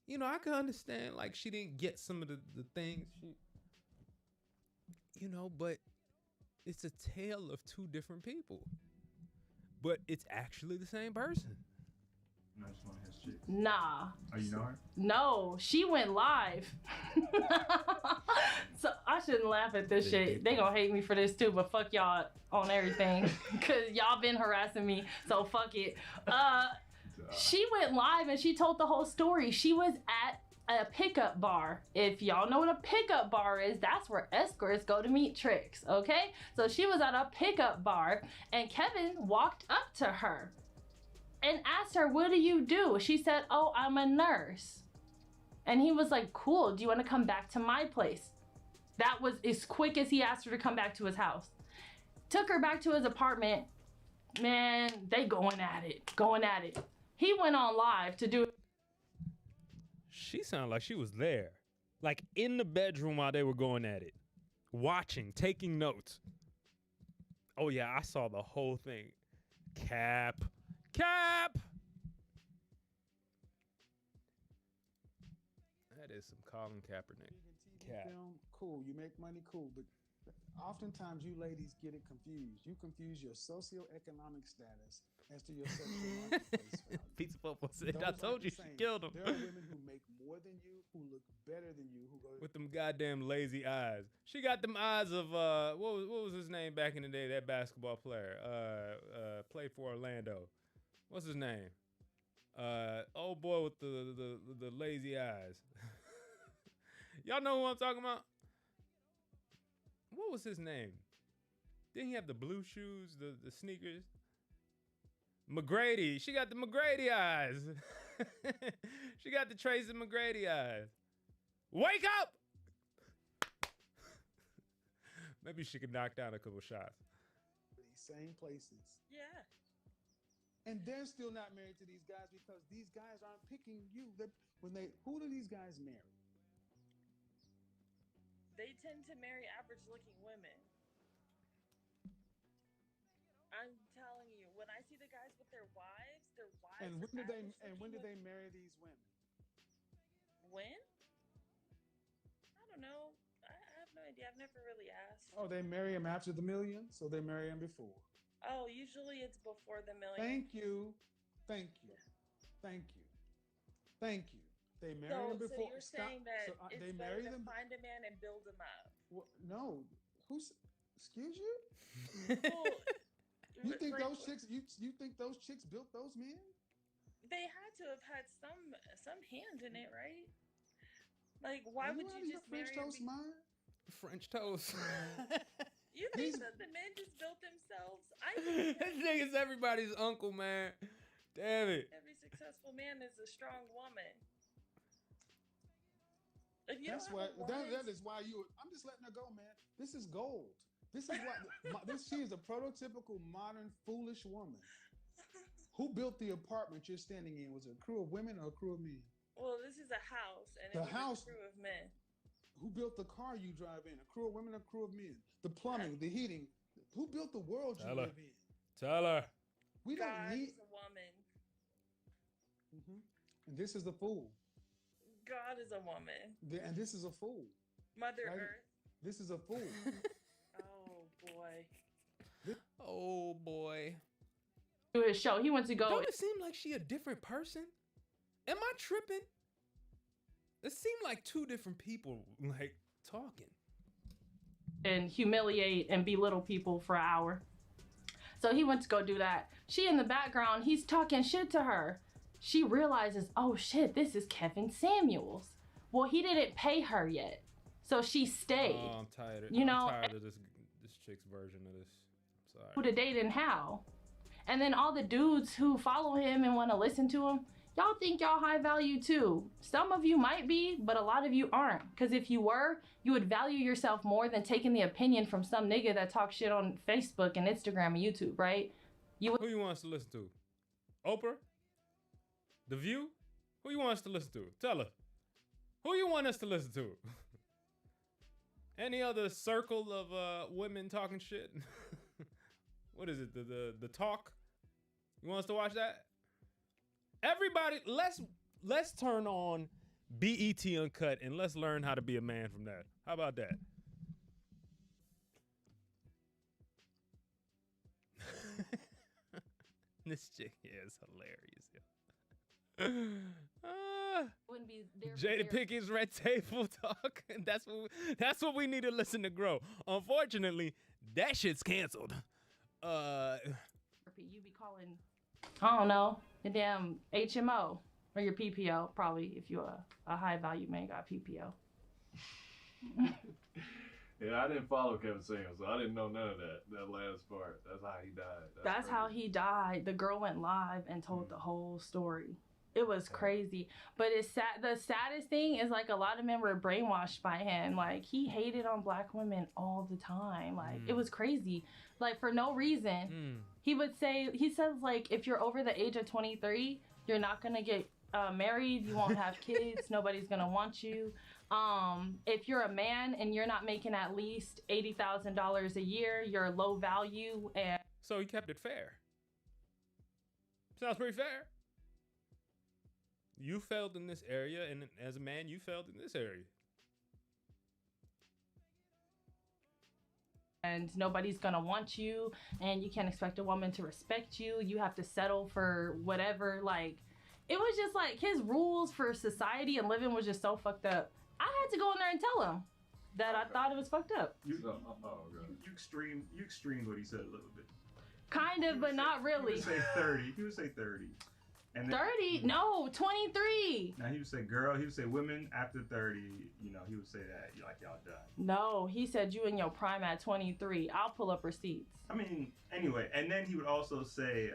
Speaker 8: You know, I can understand like she didn't get some of the things she, you know, but it's a tale of two different people. But it's actually the same person.
Speaker 12: No, just one of his chicks.
Speaker 21: Nah.
Speaker 12: Oh, you know her?
Speaker 21: No, she went live. So I shouldn't laugh at this shit. They gonna hate me for this too, but fuck y'all on everything. Cause y'all been harassing me, so fuck it. She went live and she told the whole story. She was at a pickup bar. If y'all know what a pickup bar is, that's where escorts go to meet tricks, okay? So she was at a pickup bar and Kevin walked up to her and asked her, what do you do? She said, oh, I'm a nurse. And he was like, cool, do you want to come back to my place? That was as quick as he asked her to come back to his house. Took her back to his apartment. Man, they going at it. He went on live to do it.
Speaker 8: She sounded like she was there. Like in the bedroom while they were going at it. Watching, taking notes. Oh yeah, I saw the whole thing. Cap. That is some Colin Kaepernick. Cap.
Speaker 18: Film, cool. You make money, cool. But oftentimes you ladies get it confused. You confuse your socioeconomic status as to your sexual marketplace value.
Speaker 8: Pizza Popo said, I told you she killed him.
Speaker 18: There are women who make more than you, who look better than you, who go
Speaker 8: with them goddamn lazy eyes. She got them eyes of what was his name back in the day? That basketball player, played for Orlando. What's his name? Old boy with the lazy eyes. Y'all know who I'm talking about? What was his name? Didn't he have the blue shoes, the sneakers? McGrady. She got the McGrady eyes. She got the Tracy McGrady eyes. Wake up! Maybe she could knock down a couple shots.
Speaker 18: These same places.
Speaker 3: Yeah.
Speaker 18: And they're still not married to these guys because these guys aren't picking you. Who do these guys marry?
Speaker 3: They tend to marry average-looking women. I'm telling you, when I see the guys with their wives
Speaker 18: And when do they marry these women?
Speaker 3: When? I don't know. I have no idea. I've never really asked.
Speaker 18: Oh, they marry him after the million, so they marry him before.
Speaker 3: Oh, usually it's before the million.
Speaker 18: Thank you. They marry him before.
Speaker 3: So you're saying that it's better to find a man and build him up?
Speaker 18: Well, no. Excuse you?
Speaker 3: Well,
Speaker 18: you think those chicks? You think those chicks built those men?
Speaker 3: They had to have had some hand in it, right? Like, why would you just marry
Speaker 18: French toast mine?
Speaker 8: French toast.
Speaker 3: You think that the men just built themselves? I think
Speaker 8: this nigga's everybody's uncle, man. Damn it.
Speaker 3: Every successful man is a strong woman.
Speaker 18: That's why. That is why you. I'm just letting her go, man. This is gold. This is what. She is a prototypical modern foolish woman Who built the apartment you're standing in? Was it a crew of women or a crew of men?
Speaker 3: Well, this is a house, and it was a crew of men.
Speaker 18: Who built the car you drive in? A crew of women or a crew of men? The plumbing, the heating. Who built the world you live in?
Speaker 8: Tell her.
Speaker 18: We don't
Speaker 3: God
Speaker 18: need.
Speaker 3: is a woman.
Speaker 18: And this is the fool.
Speaker 3: God is a woman.
Speaker 18: And this is a fool.
Speaker 3: Mother
Speaker 18: Right?
Speaker 3: Earth.
Speaker 18: This is a fool.
Speaker 3: Oh boy.
Speaker 8: Oh boy.
Speaker 21: Do his show. He went to go.
Speaker 8: Don't it seem like she a different person? Am I tripping? It seemed like two different people like talking.
Speaker 21: And humiliate and belittle people for an hour. So he went to go do that. She in the background, he's talking shit to her. She realizes, oh shit, this is Kevin Samuels. Well, he didn't pay her yet. So she stayed.
Speaker 8: Oh, I'm tired of,
Speaker 21: I'm
Speaker 8: tired of this chick's version of this. I'm sorry.
Speaker 21: Who to date and how. And then all the dudes who follow him and want to listen to him, y'all think y'all high value too. Some of you might be, but a lot of you aren't. Because if you were, you would value yourself more than taking the opinion from some nigga that talks shit on Facebook and Instagram and YouTube, right?
Speaker 8: Who you want us to listen to? Oprah? The View? Who you want us to listen to? Tell her. Who you want us to listen to? Any other circle of women talking shit? What is it? The Talk? You want us to watch that? Everybody, let's turn on BET Uncut and let's learn how to be a man from that. How about that? This chick is hilarious.
Speaker 21: Wouldn't be there.
Speaker 8: Jada Pickett's Red Table Talk. That's what we need to listen to grow. Unfortunately, that shit's canceled.
Speaker 21: You be calling, I don't know, your damn HMO or your PPO, probably if you're a high value man, got PPO.
Speaker 5: Yeah, I didn't follow Kevin Samuels, so I didn't know none of that last part. That's how he died.
Speaker 21: That's how he died. The girl went live and told the whole story. It was crazy. But it's sad. The saddest thing is like a lot of men were brainwashed by him. Like he hated on black women all the time. Like it was crazy. Like for no reason. He says like if you're over the age of 23, you're not gonna get married. You won't have kids. Nobody's gonna want you. If you're a man and you're not making at least $80,000 a year, you're low value. And
Speaker 8: so he kept it fair. Sounds pretty fair. You failed in this area, and as a man, you failed in this area.
Speaker 21: And nobody's gonna want you, and you can't expect a woman to respect you. You have to settle for whatever. Like, it was just like his rules for society and living was just so fucked up. I had to go in there and tell him that I thought it was fucked up.
Speaker 4: You extremed what he said a little bit.
Speaker 21: Kind of, but not really.
Speaker 4: He would say 30. He would say 30. And
Speaker 21: 30? No, 23.
Speaker 4: Now he would say girl. He would say women after 30. You know, he would say that like y'all done.
Speaker 21: No, he said you in your prime at 23. I'll pull up receipts.
Speaker 4: I mean, anyway, and then he would also say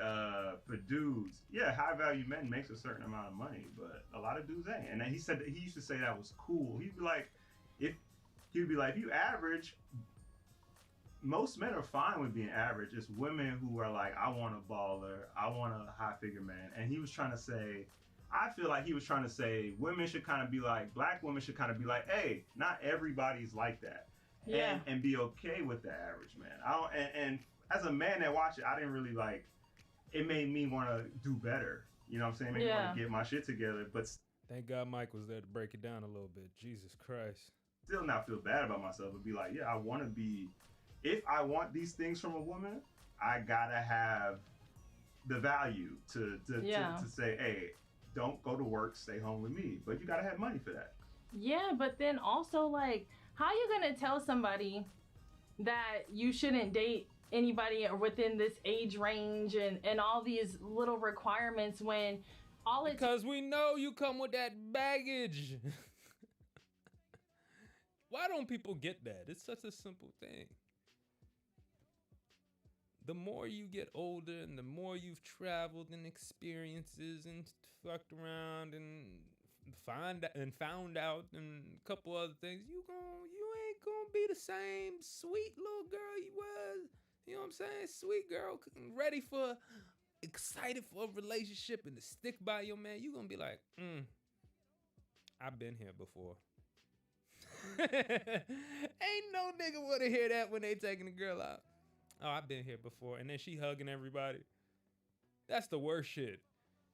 Speaker 4: for dudes, yeah, high value men makes a certain amount of money, but a lot of dudes ain't. And then he said that he used to say that was cool. He'd be like, if you average, most men are fine with being average. It's women who are like, I want a baller, I want a high figure man. And he was trying to say, I feel like he was trying to say women should kind of be like, black women should kind of be like, hey, not everybody's like that.
Speaker 21: Yeah.
Speaker 4: And be okay with the average man. And as a man that watched it, I didn't really like, it made me want to do better. You know what I'm saying? It made me want to get my shit together. But
Speaker 8: thank God Mike was there to break it down a little bit. Jesus Christ.
Speaker 4: Still not feel bad about myself, but be like, yeah, I want to be, if I want these things from a woman, I gotta have the value to say, hey, don't go to work, stay home with me. But you gotta have money for that.
Speaker 21: Yeah, but then also like, how you gonna tell somebody that you shouldn't date anybody within this age range and all these little requirements when all it
Speaker 8: because we know you come with that baggage. Why don't people get that? It's such a simple thing. The more you get older and the more you've traveled and experiences and fucked around and found out and a couple other things, you ain't gonna be the same sweet little girl you was. You know what I'm saying? Sweet girl ready for excited for a relationship and to stick by your man, you gonna be like, I've been here before. Ain't no nigga wanna hear that when they taking a girl out. Oh, I've been here before. And then she hugging everybody. That's the worst shit.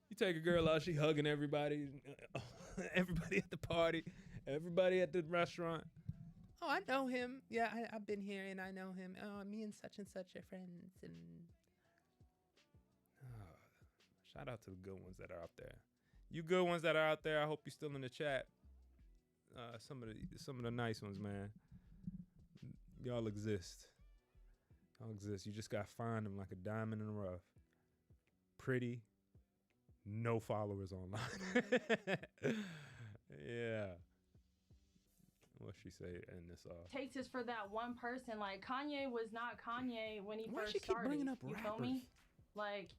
Speaker 8: You take a girl out, she hugging everybody. Everybody at the party. Everybody at the restaurant. Oh, I know him. Yeah, I've been here and I know him. Oh, me and such are friends. And shout out to the good ones that are out there. You good ones that are out there, I hope you're still in the chat. Some of the nice ones, man. Y'all exist. Y'all exist. You just gotta find them like a diamond in the rough. Pretty. No followers online. Yeah. What she say in this off?
Speaker 21: Takes us for that one person. Like Kanye was not Kanye when he
Speaker 8: Why
Speaker 21: first
Speaker 8: she keep
Speaker 21: started.
Speaker 8: bringing up
Speaker 21: you
Speaker 8: rappers?
Speaker 21: feel me? Like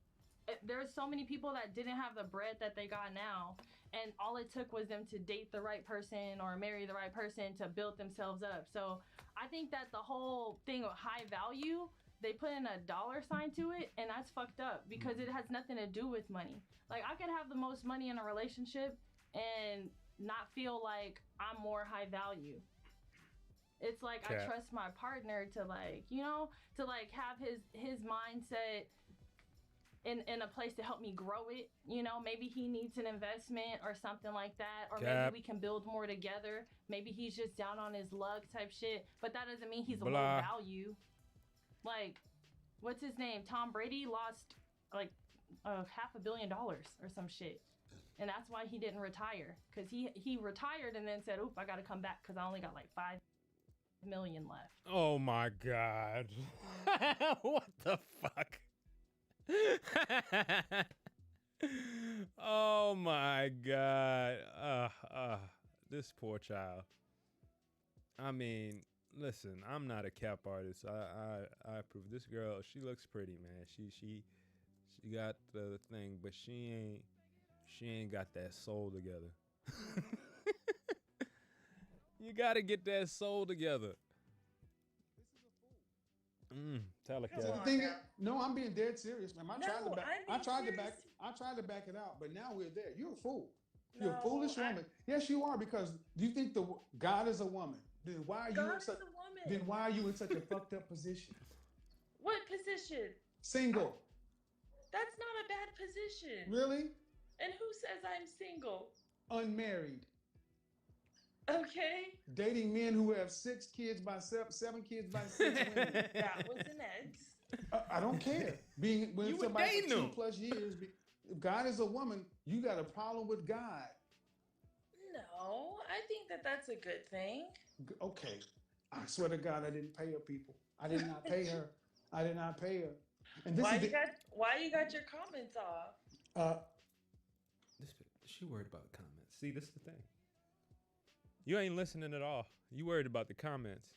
Speaker 21: there's so many people that didn't have the bread that they got now, and all it took was them to date the right person or marry the right person to build themselves up. So I think that the whole thing of high value, they put in a dollar sign to it, and that's fucked up because it has nothing to do with money. Like I could have the most money in a relationship and not feel like I'm more high value. It's like I trust my partner to like, you know, to like have his mindset in a place to help me grow it. You know, maybe he needs an investment or something like that, or maybe we can build more together. Maybe he's just down on his luck type shit, but that doesn't mean he's a low value. Like, what's his name? Tom Brady lost like $500 million or some shit. And that's why he didn't retire. Because he retired and then said, oop, I got to come back because I only got like $5 million left.
Speaker 8: Oh my God. What the fuck? Oh my God. This poor child. I mean, listen, I'm not a cap artist. I approve. This girl, she looks pretty, man. She got the thing, but she ain't got that soul together. You gotta get that soul together. Tell her.
Speaker 18: No, I'm being dead serious, man. I tried to back it out, but now we're there. You're a fool. You're a foolish woman. Yes, you are, because do you think God is a woman? Then why are you in such a fucked up position?
Speaker 3: What position?
Speaker 18: Single.
Speaker 3: That's not a bad position.
Speaker 18: Really?
Speaker 3: And who says I'm single?
Speaker 18: Unmarried.
Speaker 3: Okay.
Speaker 18: Dating men who have 6 kids by 7 kids by 6 women.
Speaker 3: That was an ex.
Speaker 18: I don't care. Being with somebody for 2+ years. If God is a woman, you got a problem with God.
Speaker 3: No, I think that that's a good thing.
Speaker 18: Okay. I swear to God, I didn't pay her, people. I did not pay her. I did not pay her. And this
Speaker 3: why you got your comments off?
Speaker 8: She worried about the comments. See, this is the thing. You ain't listening at all. You worried about the comments.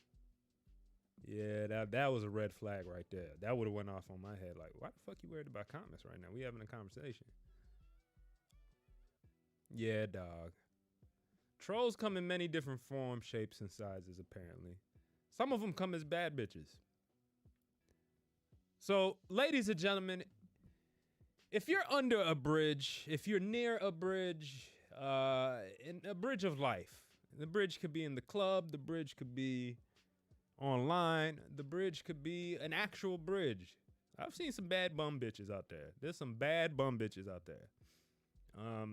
Speaker 8: Yeah, that was a red flag right there. That would have went off on my head. Like, why the fuck you worried about comments right now? We having a conversation. Yeah, dog. Trolls come in many different forms, shapes, and sizes, apparently. Some of them come as bad bitches. So, ladies and gentlemen, if you're under a bridge, if you're near a bridge, in a bridge of life, the bridge could be in the club, the bridge could be online, the bridge could be an actual bridge. I've seen some bad bum bitches out there. There's some bad bum bitches out there.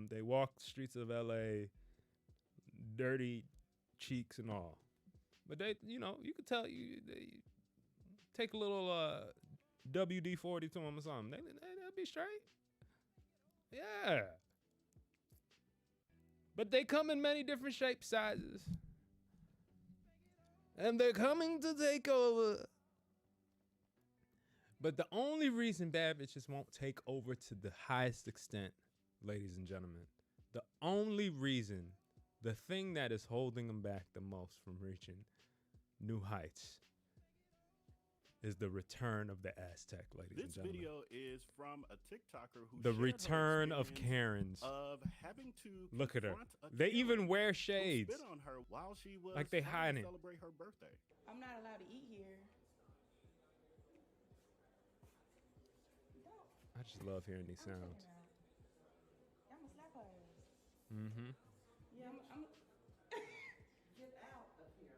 Speaker 8: They walk the streets of LA, dirty cheeks and all. But they, you could tell they take a little WD-40 to them or something. They'll be straight. Yeah. But they come in many different shapes, sizes. And they're coming to take over. But the only reason bad bitches won't take over to the highest extent, ladies and gentlemen, the only reason, the thing that is holding them back the most from reaching new heights, is the return of the Aztec, ladies and gentlemen.
Speaker 6: This video is from a TikToker who
Speaker 8: the
Speaker 6: shared
Speaker 8: return
Speaker 6: her
Speaker 8: of Karens.
Speaker 6: Of having to
Speaker 8: look at her.
Speaker 6: confront a
Speaker 8: They
Speaker 6: Karen
Speaker 8: even wear
Speaker 6: who
Speaker 8: shades.
Speaker 6: spit on her while she was
Speaker 8: Like they
Speaker 6: trying
Speaker 8: hiding.
Speaker 6: to celebrate her birthday.
Speaker 19: I'm not allowed to eat here.
Speaker 8: I just love hearing these sounds. Mm-hmm.
Speaker 19: Yeah, I'm get out of here.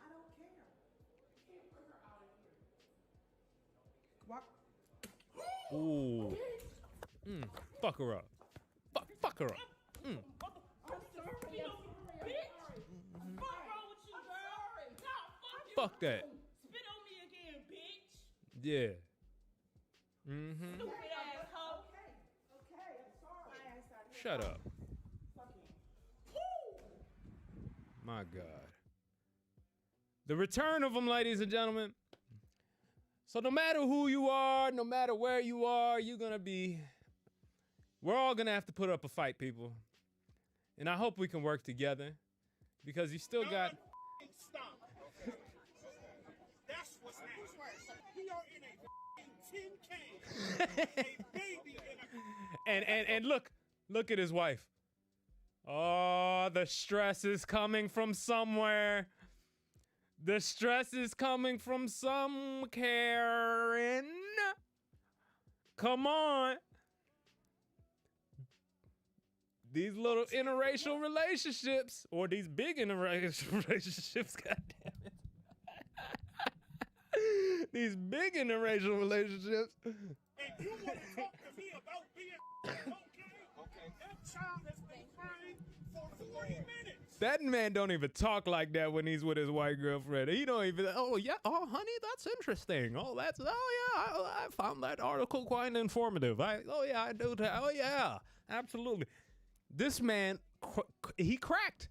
Speaker 19: I don't care. Can't put her out of here.
Speaker 8: Ooh. Fuck her up. Fuck her up.
Speaker 19: I'm sorry, bitch. What's wrong with you, girl? No,
Speaker 8: Fuck that.
Speaker 19: Spit on me again, bitch.
Speaker 8: Yeah. Mm-hmm.
Speaker 19: Stupid asshole. Okay, I'm sorry.
Speaker 8: Shut up. My God. The return of them, ladies and gentlemen. So no matter who you are, no matter where you are, we're all gonna have to put up a fight, people. And I hope we can work together because you still got.
Speaker 20: Stop. That's what's happening. We are in a tin can. A baby in a.
Speaker 8: And look at his wife. Oh, the stress is coming from somewhere. The stress is coming from some Karen. Come on. These little interracial relationships, or these big interracial relationships, goddamn it. These big interracial relationships.
Speaker 20: And you want to talk to me about being okay? That child has been crying for 40 minutes.
Speaker 8: That man don't even talk like that when he's with his white girlfriend. He don't even, oh yeah, oh honey, that's interesting. Oh yeah, I found that article quite informative. I do that. Oh yeah, absolutely. This man, he cracked,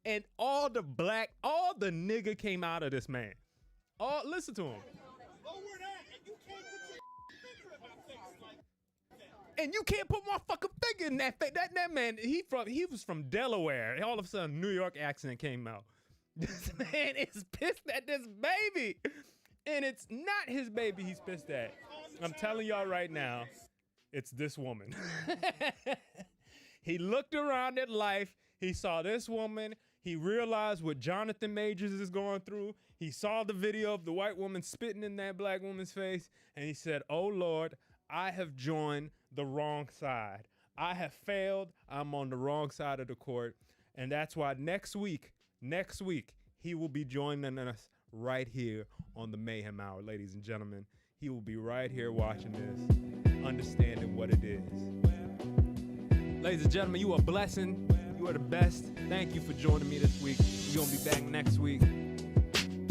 Speaker 8: and all the nigga came out of this man. Listen to him.
Speaker 20: Lower that, and you can't put your finger in my face like that.
Speaker 8: And you can't put my fucking finger in that face. That man, he was from Delaware. All of a sudden, New York accent came out. This man is pissed at this baby. And it's not his baby he's pissed at. I'm telling y'all right now, it's this woman. He looked around at life. He saw this woman. He realized what Jonathan Majors is going through. He saw the video of the white woman spitting in that black woman's face. And he said, oh, Lord, I have joined the wrong side. I have failed. I'm on the wrong side of the court. And that's why next week, he will be joining us right here on the Mayhem Hour, ladies and gentlemen. He will be right here watching this, understanding what it is. Ladies and gentlemen, you are a blessing. You are the best. Thank you for joining me this week. We're going to be back next week.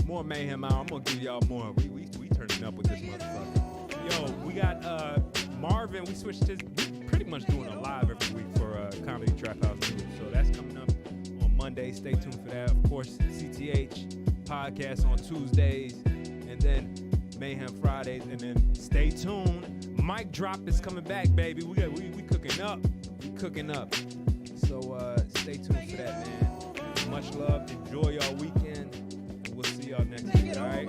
Speaker 8: More Mayhem Hour. I'm going to give y'all more. We turning up with this motherfucker. Yo, we got Marvin. We switched his. We're pretty much doing a live every week for Comedy Trap House. So that's coming up on Monday. Stay tuned for that. Of course, CTH podcast on Tuesdays. And then Mayhem Fridays. And then stay tuned. Mic Drop is coming back, baby. We cooking up. Cooking up. So stay tuned for that, man. Much love. Enjoy y'all weekend. And we'll see y'all next week, all right?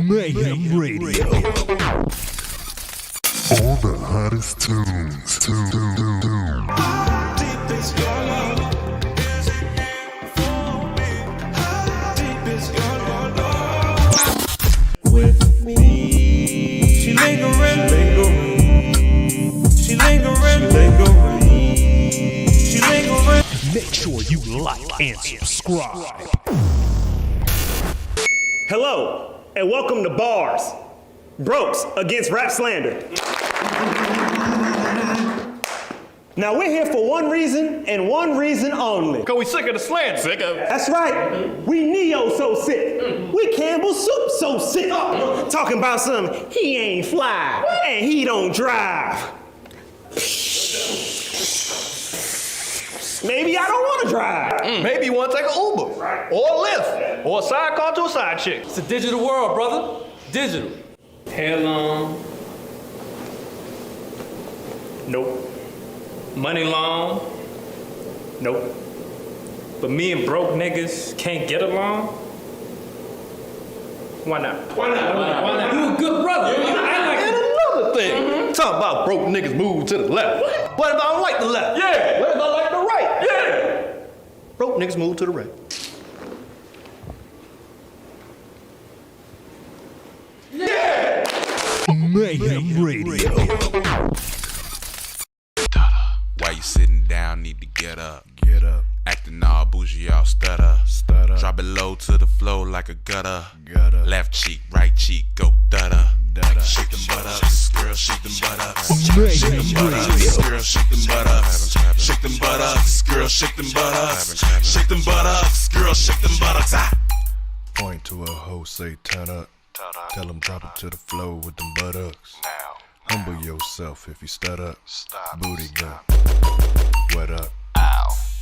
Speaker 1: Mayhem Radio.
Speaker 7: All the hottest tunes.
Speaker 2: Deep is your love. Is it here for me? Deep is your love. With me. She lingering.
Speaker 1: Make sure you like and subscribe.
Speaker 9: Hello, and welcome to Bars. Brokes against rap slander. Now we're here for one reason and one reason only.
Speaker 16: Cause we sick of the slander.
Speaker 9: Sick of it. That's right. We Neo so sick. We Campbell Soup so sick. Talking about some, he ain't fly and he don't drive. Maybe I don't want to drive.
Speaker 11: Maybe you want to take an Uber or a Lyft or a sidecar to a side chick.
Speaker 22: It's a digital world, brother. Digital.
Speaker 12: Hair long. Nope. Money long. Nope. But me and broke niggas can't get along? Why not?
Speaker 11: Why not?
Speaker 22: You a good brother.
Speaker 11: And another thing. Talking about broke niggas move to the left. What if I don't like the left?
Speaker 22: Yeah.
Speaker 11: What if I like the right?
Speaker 22: Yeah.
Speaker 11: Broke niggas move to the right.
Speaker 22: Yeah.
Speaker 1: Mayhem Radio.
Speaker 23: Why you sitting down? Need to get up. Get up. Acting all bougie, all stutter. Stutter. Drop it low to the floor like a gutter. Gutter. Left cheek, right cheek, go dutter. Dutter. Shake them butt ups, girl, shake them butt ups. Shake them butt ups, girl, shake them butt ups. Shake them butt ups, girl, shake them butt ups. Shake them butt ups, girl, shake them butt ups.
Speaker 7: Point to a hoe, say turn up. Tell them drop it to the floor with them buttocks. Humble yourself if you stutter. Booty go. What up?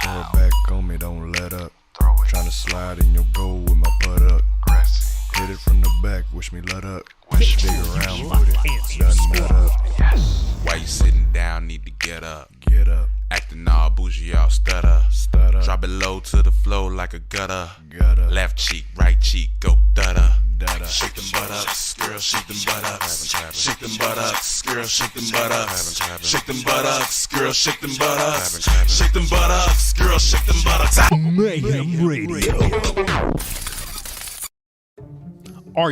Speaker 7: Throw it back on me, don't let up. Tryna slide in your goal with my butt up. Hit it from the back, wish me let up. Big around with it, done nut up.
Speaker 23: Why you sitting down? Need to get up.
Speaker 7: Get up.
Speaker 23: Acting all bougie, all stutter.
Speaker 7: Stutter.
Speaker 23: Drop it low to the floor like a gutter.
Speaker 7: Gutter.
Speaker 23: Left cheek, right cheek, go dutter.
Speaker 7: Dutter.
Speaker 23: Shake them butt ups, girl, shake them butt ups. Shake them butt ups, girl, shake them butt ups. Shake them butt ups, girl, shake them butt ups. Shake them butt ups, girl, shake them butt ups.
Speaker 1: Mayhem Radio.